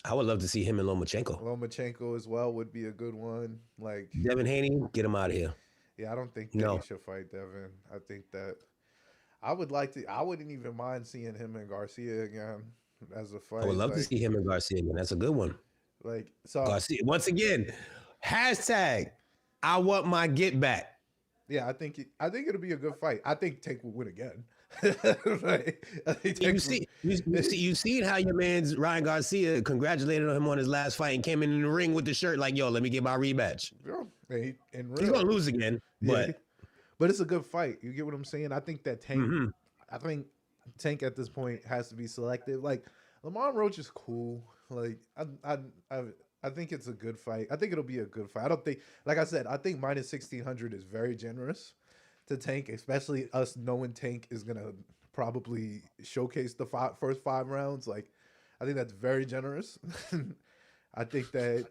I would love to see him and Lomachenko. Lomachenko as well would be a good one. Like Devin Haney, get him out of here. Yeah, I don't think that he should fight Devin. I think that I wouldn't even mind seeing him and Garcia again as a fight. I would love to see him and Garcia again. That's a good one. Like, so Garcia, once again, hashtag I want my get back. Yeah, I think it'll be a good fight. I think Tank will win again. You seen how your man's Ryan Garcia congratulated him on his last fight and came in the ring with the shirt like, yo, let me get my rematch. Yeah, he's gonna lose again, but it's a good fight. You get what I'm saying? I think that Tank, I think Tank at this point has to be selective. Like Lamont Roach is cool. Like I think it's a good fight. I think it'll be a good fight. I don't think, like I said, I think minus 1,600 is very generous to Tank, especially us knowing Tank is going to probably showcase the first 5 rounds. Like, I think that's very generous. I think that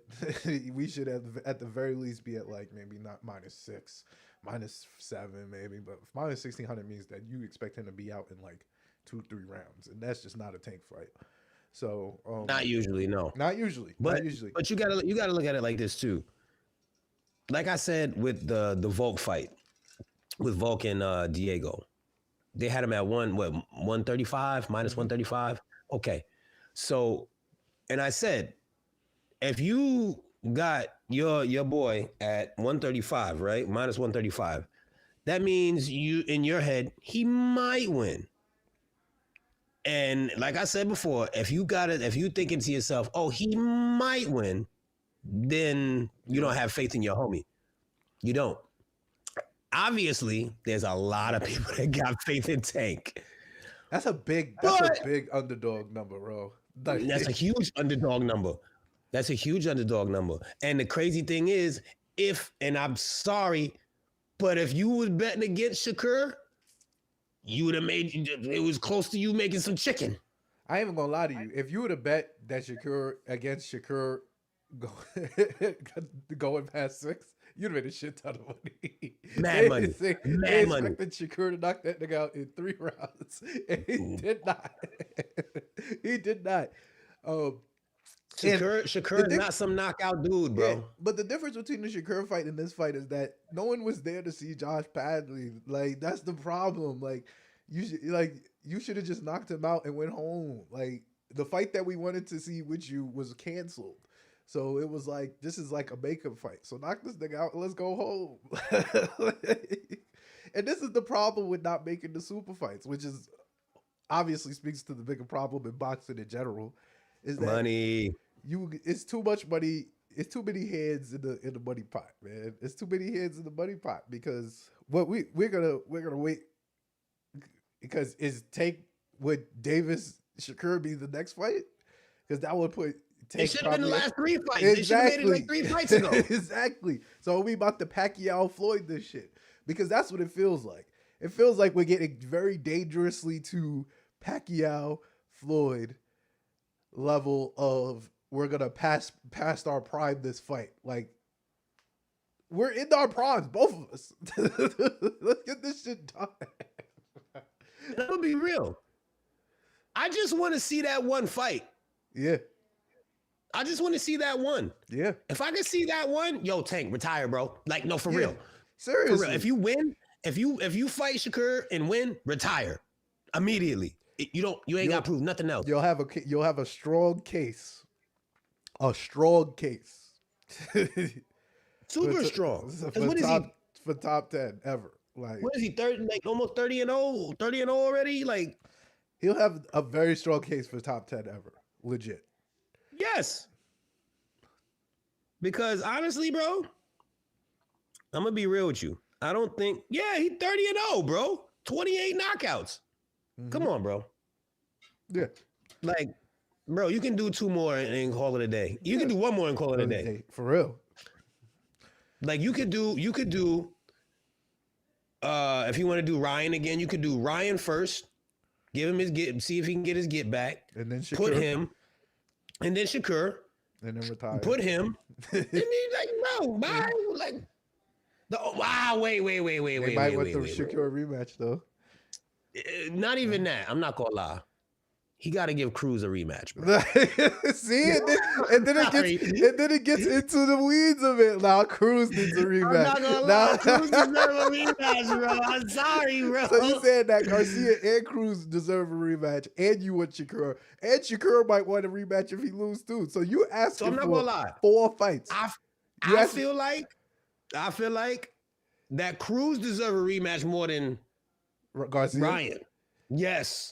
we should at the very least be at like maybe not -6, -7 maybe, but minus 1,600 means that you expect him to be out in like 2-3 rounds, and that's just not a Tank fight. So not usually, no. Not usually. But you gotta look at it like this too. Like I said with the Volk fight, with Volk and Diego, they had him at 135, minus 135. Okay. So, and I said, if you got your boy at 135, right? Minus 135, that means you in your head, he might win. And like I said before, if you thinking to yourself, oh, he might win, then you don't have faith in your homie. You don't. Obviously, there's a lot of people that got faith in Tank. That's a big underdog number, bro. That's a huge underdog number. And the crazy thing is, and I'm sorry, but if you was betting against Shakur, you would have it was close to you making some chicken. I ain't even gonna lie to you. If you would have bet that Shakur going past 6, you'd have made a shit ton of money. Mad money. They expected Shakur to knock that nigga out in 3 rounds. And he did not. He did not. Shakur is not some knockout dude, bro. Yeah, but the difference between the Shakur fight and this fight is that no one was there to see Josh Padley. Like that's the problem. Like you should have just knocked him out and went home. Like the fight that we wanted to see with you was canceled. So it was like this is like a makeup fight. So knock this nigga out and let's go home. And this is the problem with not making the super fights, which is obviously speaks to the bigger problem in boxing in general. Is that money? It's too much money. It's too many heads in the money pot, man. It's too many heads in the money pot because what we're gonna wait because is would Davis Shakur be the next fight? Because that would put It should have been the last 3 fights. Exactly. They should have made it like 3 fights ago. Exactly. So we about to Pacquiao Floyd this shit because that's what it feels like. It feels like we're getting very dangerously to Pacquiao Floyd level of we're gonna pass our prime this fight. Like we're in our primes, both of us. Let's get this shit done. I'm gonna be real. I just want to see that one fight. Yeah. I just want to see that one. Yeah. If I can see that one, yo, Tank, retire, bro. Like, no, for real. Seriously. For real. If you win, if you fight Shakur and win, retire immediately. You ain't got to prove nothing else. You'll have a strong case. A strong case. Super strong. What is he for top 10 ever? Like what is he 30? Like almost 30-0, 30-0 already? Like he'll have a very strong case for top 10 ever. Legit. Yes. Because honestly, bro, I'm gonna be real with you. I don't think. Yeah, he 30-0, bro. 28 knockouts. Mm-hmm. Come on, bro. Yeah. Like, bro, you can do 2 more and call it a day. You can do 1 more and call it a day. For real. Like you could do if you want to do Ryan again, you could do Ryan first, give him his get, see if he can get his get back, and then Shakur. Put him, and then Shakur, and then retire. Put him, and he's like, bro, bye. Like, wow, wait. They might want the Shakur rematch though. Not even that. I'm not gonna lie. He got to give Cruz a rematch, bro. See, and then it gets into the weeds of it. Now Cruz needs a rematch. I'm not gonna lie, Cruz deserves a rematch, bro. I'm sorry, bro. So you said that Garcia and Cruz deserve a rematch, and you want Shakur, and Shakur might want a rematch if he loses too. So you asked I'm not gonna lie. 4 fights. I feel like that Cruz deserves a rematch more than Garcia. Ryan. Yes.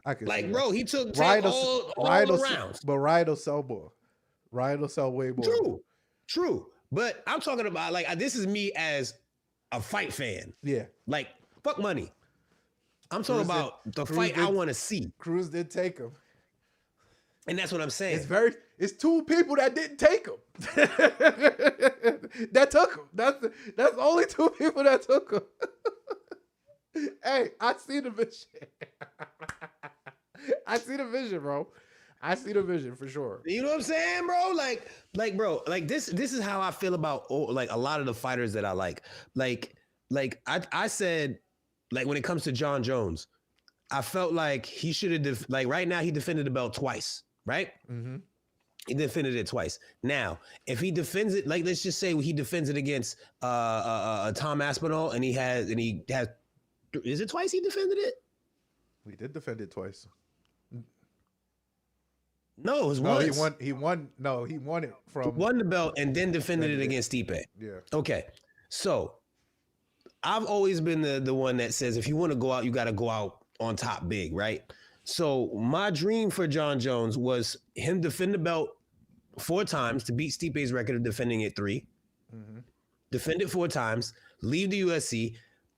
I can like, bro, he took all the rounds. But Ryan will sell more. Ryan will sell way more. True. But I'm talking about, like, this is me as a fight fan. Yeah. Like, fuck money. I'm talking about the fight I want to see. Cruz did take him. And that's what I'm saying. It's 2 people that didn't take him. That took him. That's only 2 people that took him. Hey, I see the vision. I see the vision, bro. I see the vision for sure. You know what I'm saying, bro? Like, bro, like this is how I feel about like a lot of the fighters that I like. Like I said, like when it comes to Jon Jones, I felt like he should have like right now he defended the belt twice, right? Mm-hmm. He defended it twice. Now, if he defends it, like let's just say he defends it against Tom Aspinall, and he has is it twice he defended it? We did defend it twice. No, it was once. He won it from. He won the belt and then defended it against Stipe. Yeah. Okay. So I've always been the one that says if you want to go out, you got to go out on top big, right? So my dream for Jon Jones was him defend the belt 4 times to beat Stipe's record of defending it 3. Mm-hmm. Defend it 4 times, leave the UFC,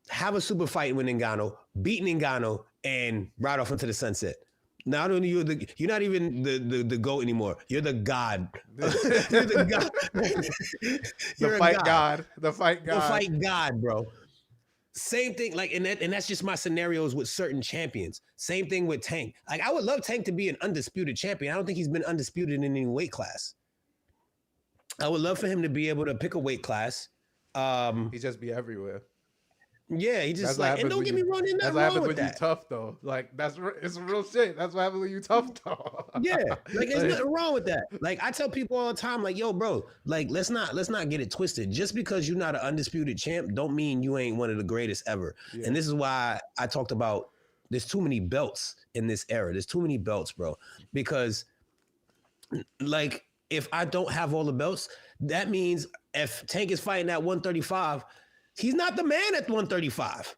have a super fight with Ngannou, beat Ngannou, and ride off into the sunset. Not only you're not even the GOAT anymore. You're the god. You're the god. The fight god. The fight god. The fight god, bro. Same thing, like, and that's just my scenarios with certain champions. Same thing with Tank. Like, I would love Tank to be an undisputed champion. I don't think he's been undisputed in any weight class. I would love for him to be able to pick a weight class. He just be everywhere. Yeah, he just That's what like, and happens don't when get me you. wrong, there's That's nothing what wrong happens with when you that. tough though. Like it's real shit. That's what happens when you tough though. Yeah, like there's Like, nothing wrong with that. Like I tell people all the time, like, yo, bro, like let's not get it twisted. Just because you're not an undisputed champ, don't mean you ain't one of the greatest ever. Yeah. And this is why I talked about there's too many belts in this era. There's too many belts, bro. Because like if I don't have all the belts, that means if Tank is fighting at 135, he's not the man at 135.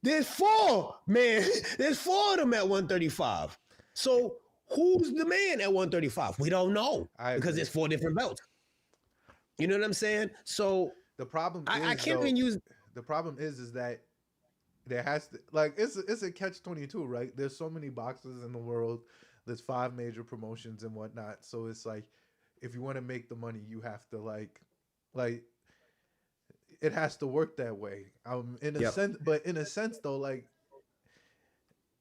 There's four, man. There's four of them at 135. So who's the man at 135? We don't know because there's four different belts. You know what I'm saying? So the problem I is can't though, even use. the problem is that there has to like it's a catch-22, right? There's so many boxers in the world. There's 5 major promotions and whatnot. So it's like if you want to make the money, you have to like it has to work that way. In a Yep. sense, but in a sense though, like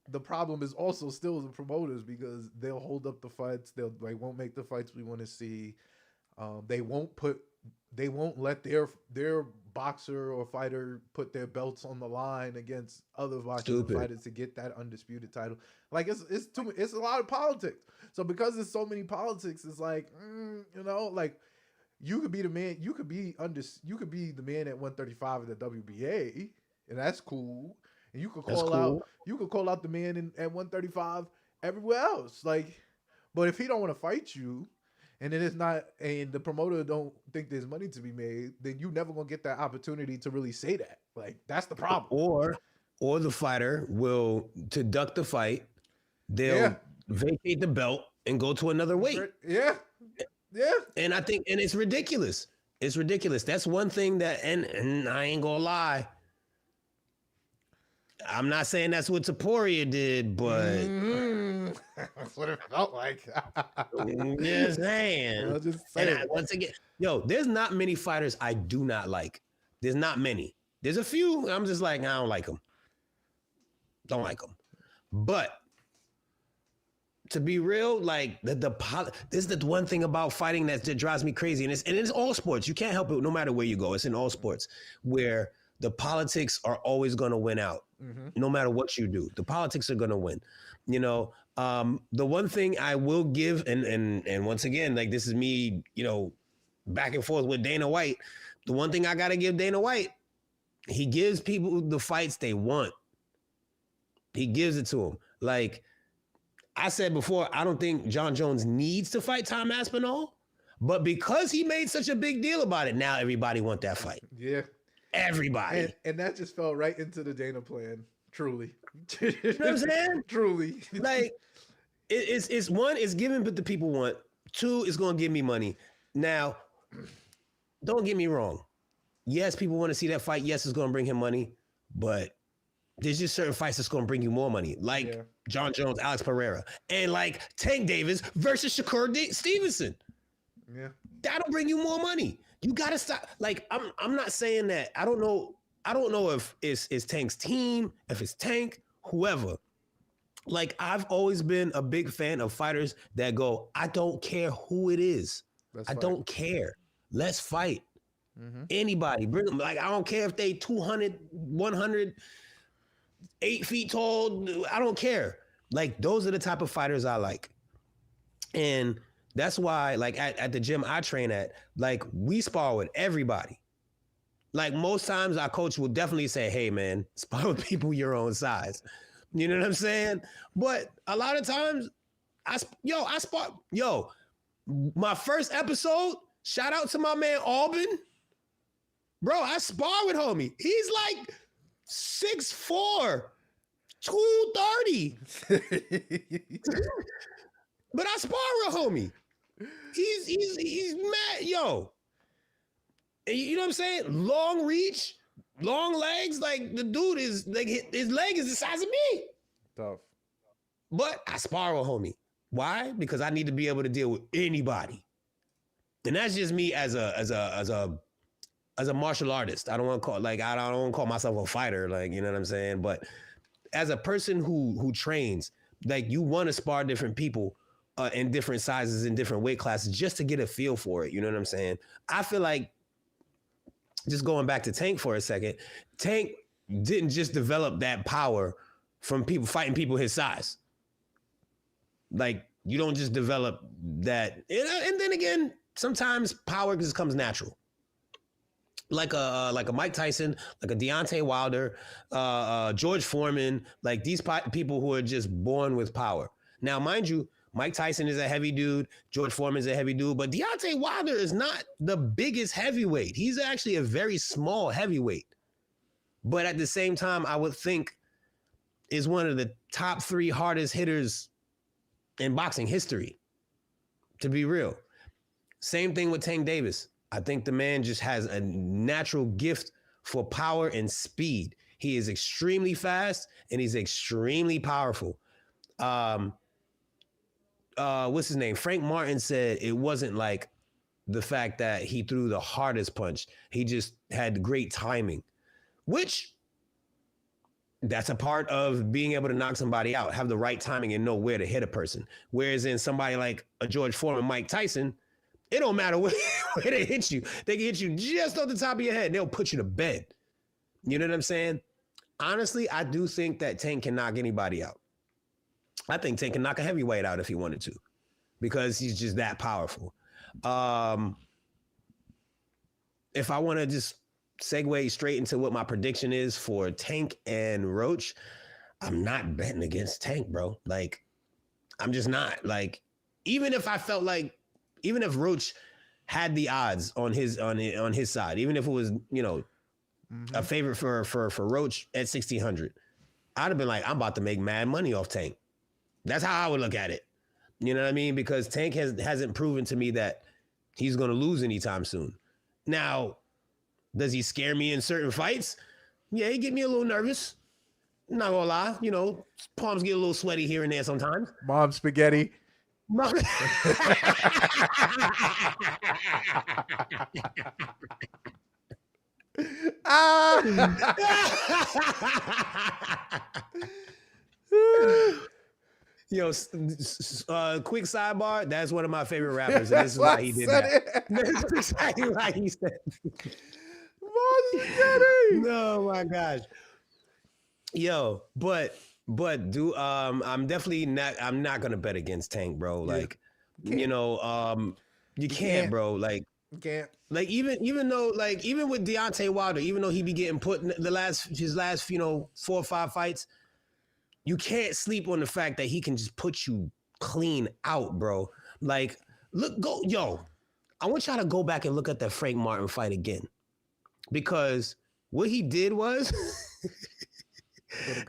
the problem is also still the promoters because they'll hold up the fights. They won't make the fights we want to see. They won't let their boxer or fighter put their belts on the line against other boxers and fighters to get that undisputed title. Like it's a lot of politics. So because there's so many politics, it's like you know, like you could be the man. You could be the man at 135 in the WBA, and that's cool. And you could call out the man at 135 everywhere else. Like, but if he don't want to fight you, and it is not, and the promoter don't think there's money to be made, then you never gonna get that opportunity to really say that. Like, that's the problem. Or the fighter will to duck the fight. They'll vacate the belt and go to another weight. Yeah. And I think, and it's ridiculous. It's ridiculous. That's one thing that, and I ain't gonna lie. I'm not saying that's what Taporia did, but that's what it felt like. Just saying. I'll just say once again, yo, there's not many fighters I do not like. There's not many. There's a few. I'm just like, I don't like them. Don't like them. But to be real, like this is the one thing about fighting that drives me crazy, and it's all sports. You can't help it, no matter where you go. It's in all sports where the politics are always going to win out. No matter what you do, the politics are going to win. You know, the one thing I will give, and once again, like this is me, you know, back and forth with Dana White. The one thing I got to give Dana White, he gives people the fights they want. He gives it to them. Like I said before, I don't think Jon Jones needs to fight Tom Aspinall, but because he made such a big deal about it, now everybody want that fight. Yeah. Everybody. And that just fell right into the Dana plan, truly. You know what I'm saying? Truly. Like, it's one, it's giving what the people want. Two, it's going to give me money. Now, don't get me wrong. Yes, people want to see that fight. Yes, it's going to bring him money. But there's just certain fights that's going to bring you more money. Like Jon Jones, Alex Pereira. And like Tank Davis versus Shakur Stevenson. Yeah. That'll bring you more money. You gotta stop. Like, I'm not saying that. I don't know if it's Tank's team, if it's Tank, whoever. Like, I've always been a big fan of fighters that go, I don't care who it is. I don't care. Let's fight. Anybody. Bring them. Like, I don't care if they 200, 100, 8 feet tall. I don't care. Like, those are the type of fighters I like. And that's why, like, at the gym I train at, like, we spar with everybody. Like, most times our coach will definitely say, hey, man, spar with people your own size. You know what I'm saying? But a lot of times, I spar. Yo, my first episode, shout out to my man Auburn. Bro, I spar with homie. He's like 6'4", 230. But I spar with homie. He's mad, yo. You know what I'm saying? Long reach, long legs. Like the dude is like his leg is the size of me. Tough. But I spar with homie. Why? Because I need to be able to deal with anybody. And that's just me as a martial artist. I don't want to call I don't want to call myself a fighter. Like, you know what I'm saying? But as a person who trains, like, you want to spar different people. In different sizes, in different weight classes, just to get a feel for it. You know what I'm saying? I feel like just going back to Tank for a second, Tank didn't just develop that power from people fighting people his size. Like, you don't just develop that. And then again, sometimes power just comes natural. Like a Mike Tyson, like a Deontay Wilder, George Foreman, like these people who are just born with power. Now, mind you, Mike Tyson is a heavy dude. George Foreman is a heavy dude. But Deontay Wilder is not the biggest heavyweight. He's actually a very small heavyweight. But at the same time, I would think is one of the top 3 hardest hitters in boxing history, to be real. Same thing with Tank Davis. I think the man just has a natural gift for power and speed. He is extremely fast and he's extremely powerful. What's his name? Frank Martin said it wasn't like the fact that he threw the hardest punch. He just had great timing, which that's a part of being able to knock somebody out, have the right timing and know where to hit a person. Whereas in somebody like a George Foreman, Mike Tyson, it don't matter where they hit you. They can hit you just off the top of your head and they'll put you to bed. You know what I'm saying? Honestly, I do think that Tank can knock anybody out. I think Tank can knock a heavyweight out if he wanted to, because he's just that powerful. If I want to just segue straight into what my prediction is for Tank and Roach, I'm not betting against Tank, bro. Like, I'm just not. Like, even if I felt like, even if Roach had the odds on his side, even if it was, you know, a favorite for Roach at 1,600, I'd have been like, I'm about to make mad money off Tank. That's how I would look at it. You know what I mean? Because Tank hasn't proven to me that he's going to lose anytime soon. Now, does he scare me in certain fights? Yeah, he get me a little nervous. Not gonna lie, you know, palms get a little sweaty here and there sometimes. Mom spaghetti. Yo, quick sidebar. That's one of my favorite rappers, and this is why he did that. That's exactly why he said. Oh my gosh. Yo, but do I'm definitely not. I'm not gonna bet against Tank, bro. Like, you know, you can't, bro. Like, you can't. Like, even though, like, even with Deontay Wilder, even though he be getting put in his last, you know, 4 or 5 fights, you can't sleep on the fact that he can just put you clean out, bro. Like, I want y'all to go back and look at that Frank Martin fight again, because what he did was,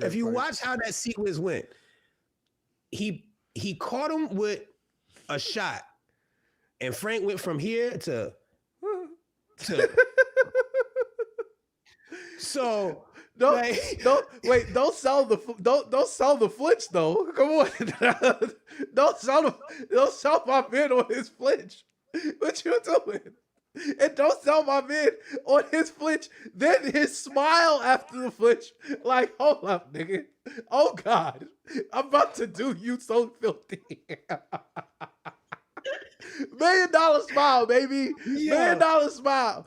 if you watch how that sequence went, he caught him with a shot, and Frank went from here to so don't sell the flinch though. Come on, don't sell my man on his flinch. What you doing? And don't sell my man on his flinch, then his smile after the flinch. Like, hold up, nigga. Oh God, I'm about to do you so filthy. $1 million smile, baby. $1 million smile.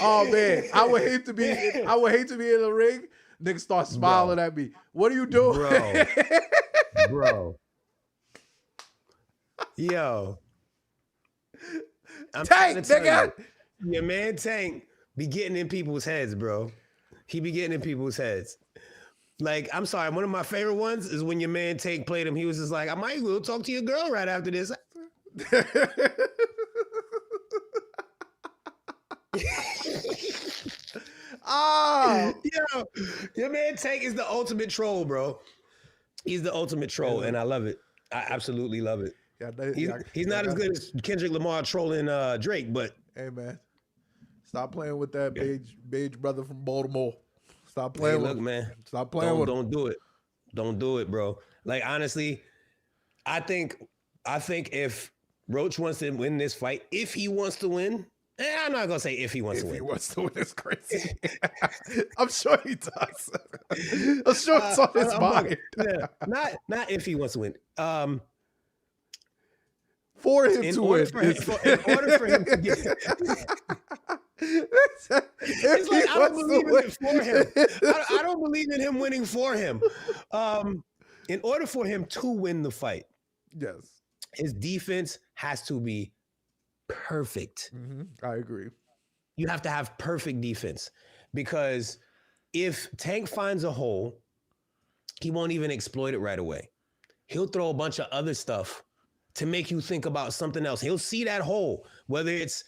Oh man, I would hate to be in the ring. Niggas start smiling at me. What are you doing, bro? Yo, Tank, nigga. Your man Tank be getting in people's heads, bro. He be getting in people's heads. Like, I'm sorry, one of my favorite ones is when your man Tank played him. He was just like, I might go talk to your girl right after this. Oh, yo, your man Tank is the ultimate troll, bro. He's the ultimate troll, and I love it. I absolutely love it. He's not as good as Kendrick Lamar trolling Drake, but hey man, stop playing with that beige brother from Baltimore. Stop playing with him, man. Stop playing with him. Don't do it. Don't do it, bro. Like, honestly, I think if Roach wants to win this fight, if he wants to win, I'm not gonna say if he wants to win. If he wants to win, it's crazy. I'm sure he does. I'm sure it's on his mind. Yeah, not if he wants to win. For him to win. In order for him to get, It's like I don't believe in it for him. I don't believe in him winning for him. In order for him to win the fight, Yes, his defense has to be perfect. I agree. You have to have perfect defense because if Tank finds a hole, he won't even exploit it right away. He'll throw a bunch of other stuff to make you think about something else. He'll see that hole, whether it's,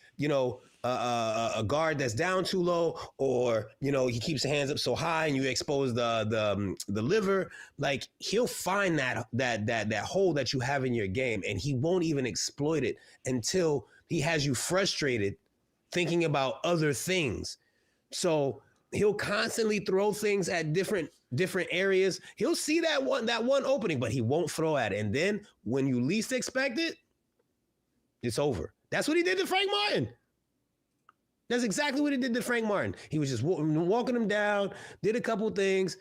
a guard that's down too low, or, he keeps the hands up so high and you expose the liver. Like, he'll find that hole that you have in your game, and he won't even exploit it until he has you frustrated thinking about other things. So he'll constantly throw things at different areas. He'll see that one opening, but he won't throw at it. And then when you least expect it, it's over. That's what he did to Frank Martin. That's exactly what he did to Frank Martin. He was just walking him down, did a couple things.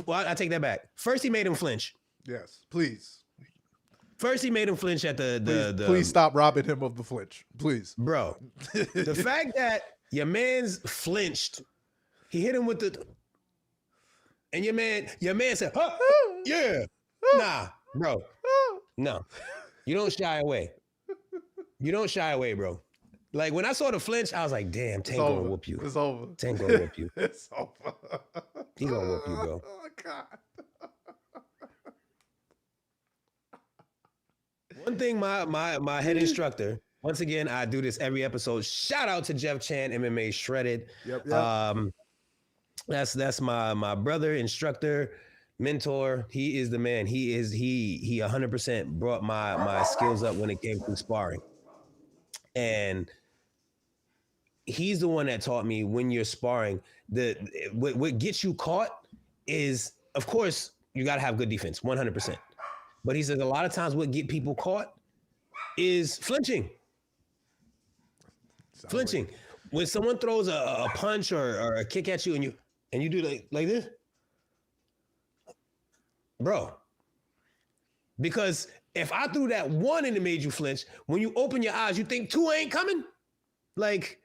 I take that back. First, he made him flinch. Yes, please. First, he made him flinch at Please stop robbing him of the flinch, please. Bro, the fact that your man's flinched, he hit him with the, and your man said, huh, yeah, nah, bro, no, you don't shy away. You don't shy away, bro. Like, when I saw the flinch, I was like, damn, Tank gonna whoop you. It's over. Tank gonna whoop you. It's over. He gonna whoop you, bro. Oh, God. One thing my head instructor, once again, I do this every episode. Shout out to Jeff Chan, MMA Shredded. Yep. That's my brother, instructor, mentor. He is the man. He 100% brought my skills up when it came to sparring. And he's the one that taught me, when you're sparring, what gets you caught is, of course, you got to have good defense, 100%. But he says a lot of times what get people caught is flinching. Flinching. When someone throws a punch or a kick at you and you do like this, bro. Because if I threw that one and it made you flinch, when you open your eyes, you think two ain't coming? Like,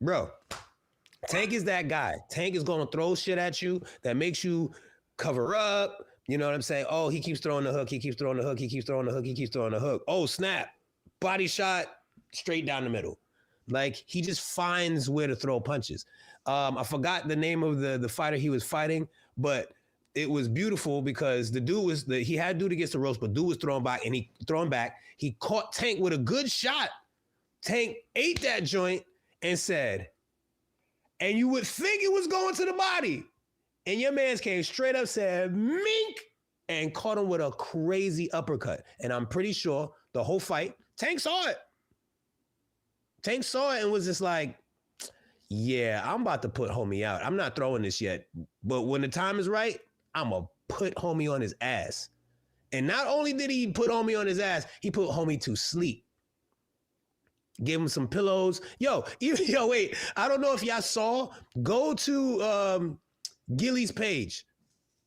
bro, Tank is that guy. Tank is going to throw shit at you that makes you cover up. You know what I'm saying? Oh, he keeps throwing the hook. He keeps throwing the hook. He keeps throwing the hook. He keeps throwing the hook. Oh, snap. Body shot straight down the middle. Like, he just finds where to throw punches. I forgot the name of the fighter he was fighting, but it was beautiful because the dude he had dude against the ropes, but dude was throwing back, and he throwing back. He caught Tank with a good shot. Tank ate that joint and said, and you would think it was going to the body. And your man's came straight up, said, mink, and caught him with a crazy uppercut. And I'm pretty sure the whole fight, Tank saw it. Tank saw it and was just like, yeah, I'm about to put homie out. I'm not throwing this yet. But when the time is right, I'm going to put homie on his ass. And not only did he put homie on his ass, he put homie to sleep. Gave him some pillows. Wait, I don't know if y'all saw. Go to Gilly's page.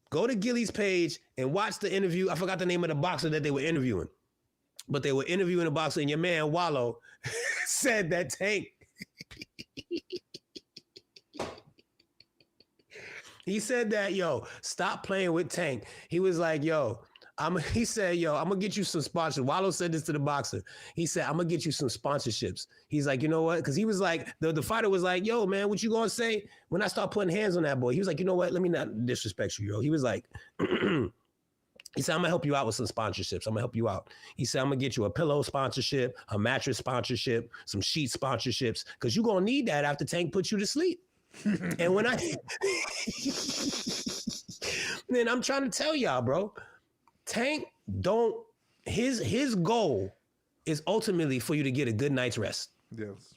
Go to Gilly's page and watch the interview. I forgot the name of the boxer that they were interviewing. But they were interviewing a boxer, and your man, Wallow, said that Tank. He said that, stop playing with Tank. He was like, I'm going to get you some sponsors. Wallow said this to the boxer. He said, I'm going to get you some sponsorships. He's like, you know what? Because he was like, the fighter was like, yo, man, what you going to say when I start putting hands on that boy? He was like, you know what? Let me not disrespect you, yo. He was like, he said, I'm going to help you out with some sponsorships. I'm going to help you out. He said, I'm going to get you a pillow sponsorship, a mattress sponsorship, some sheet sponsorships, because you're going to need that after Tank puts you to sleep. And when then I'm trying to tell y'all, bro, Tank his goal is ultimately for you to get a good night's rest. Yes.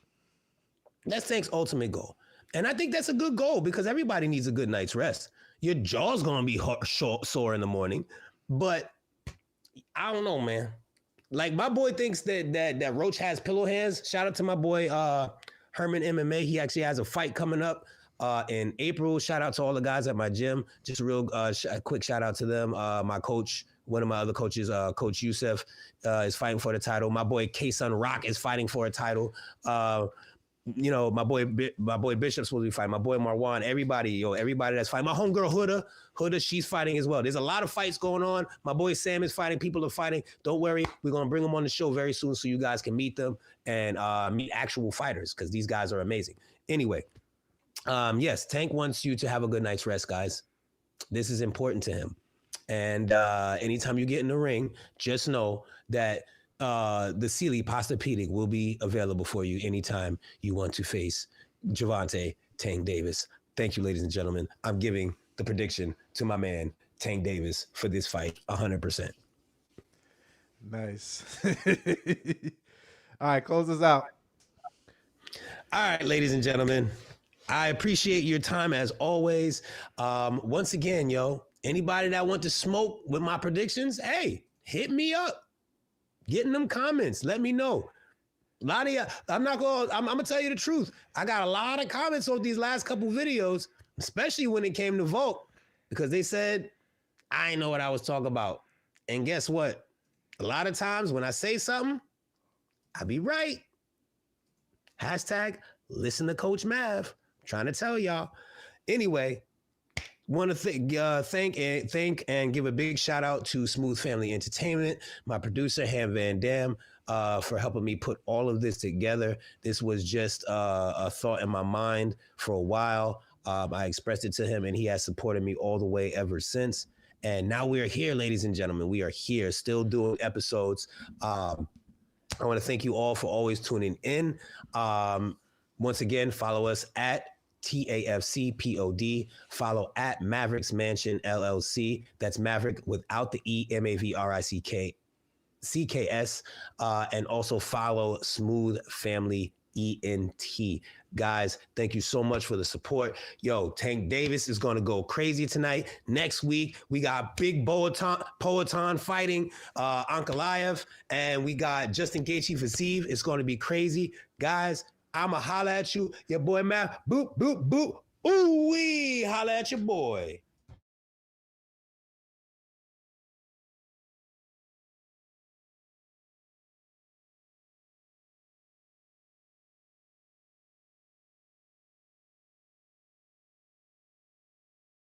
That's Tank's ultimate goal. And I think that's a good goal because everybody needs a good night's rest. Your jaw's going to be sore in the morning, but I don't know, man. Like, my boy thinks that Roach has pillow hands. Shout out to my boy, Herman MMA. He actually has a fight coming up in April. Shout out to all the guys at my gym. Just a real quick shout out to them. My coach, one of my other coaches, Coach Youssef, is fighting for the title. My boy K-Sun Rock is fighting for a title. you know, my boy Bishop's supposed to be fighting. My boy Marwan, everybody that's fighting. My homegirl Huda, she's fighting as well. There's a lot of fights going on. My boy Sam is fighting. People are fighting. Don't worry, we're gonna bring them on the show very soon so you guys can meet them and meet actual fighters because these guys are amazing. Anyway, yes, Tank wants you to have a good night's rest, guys. This is important to him. And anytime you get in the ring, just know that the Sealy Pastapedic will be available for you anytime you want to face Gervonta Tank Davis. Thank you, ladies and gentlemen. I'm giving the prediction to my man, Tank Davis, for this fight, 100%. Nice. All right, close us out. All right, ladies and gentlemen. I appreciate your time as always. Once again, anybody that want to smoke with my predictions, hey, hit me up. Get in them comments. Let me know. A lot of you, I'm gonna tell you the truth. I got a lot of comments on these last couple videos, especially when it came to Volk, because they said I ain't know what I was talking about. And guess what? A lot of times when I say something, I be right. Hashtag listen to Coach Mav. I'm trying to tell y'all. Anyway, want to thank and give a big shout out to Smooth Family Entertainment, my producer Ham Van Dam, for helping me put all of this together. This was just a thought in my mind for a while. I expressed it to him, and he has supported me all the way ever since. And now we are here, ladies and gentlemen. We are here, still doing episodes. I want to thank you all for always tuning in. Once again, follow us at TAFCPOD. Follow at Mavricks Mansion LLC. That's Mavrick without the E, MAVRICKS. And also follow Smooth Family ENT. Guys, thank you so much for the support. Tank Davis is going to go crazy tonight. Next week, we got Big Poatan fighting Ankalaev, and we got Justin Gaethje Fiziev. It's going to be crazy. Guys, I'ma holla at you. Your boy Matt. Boop, boop, boop. Ooh-wee. Holla at your boy.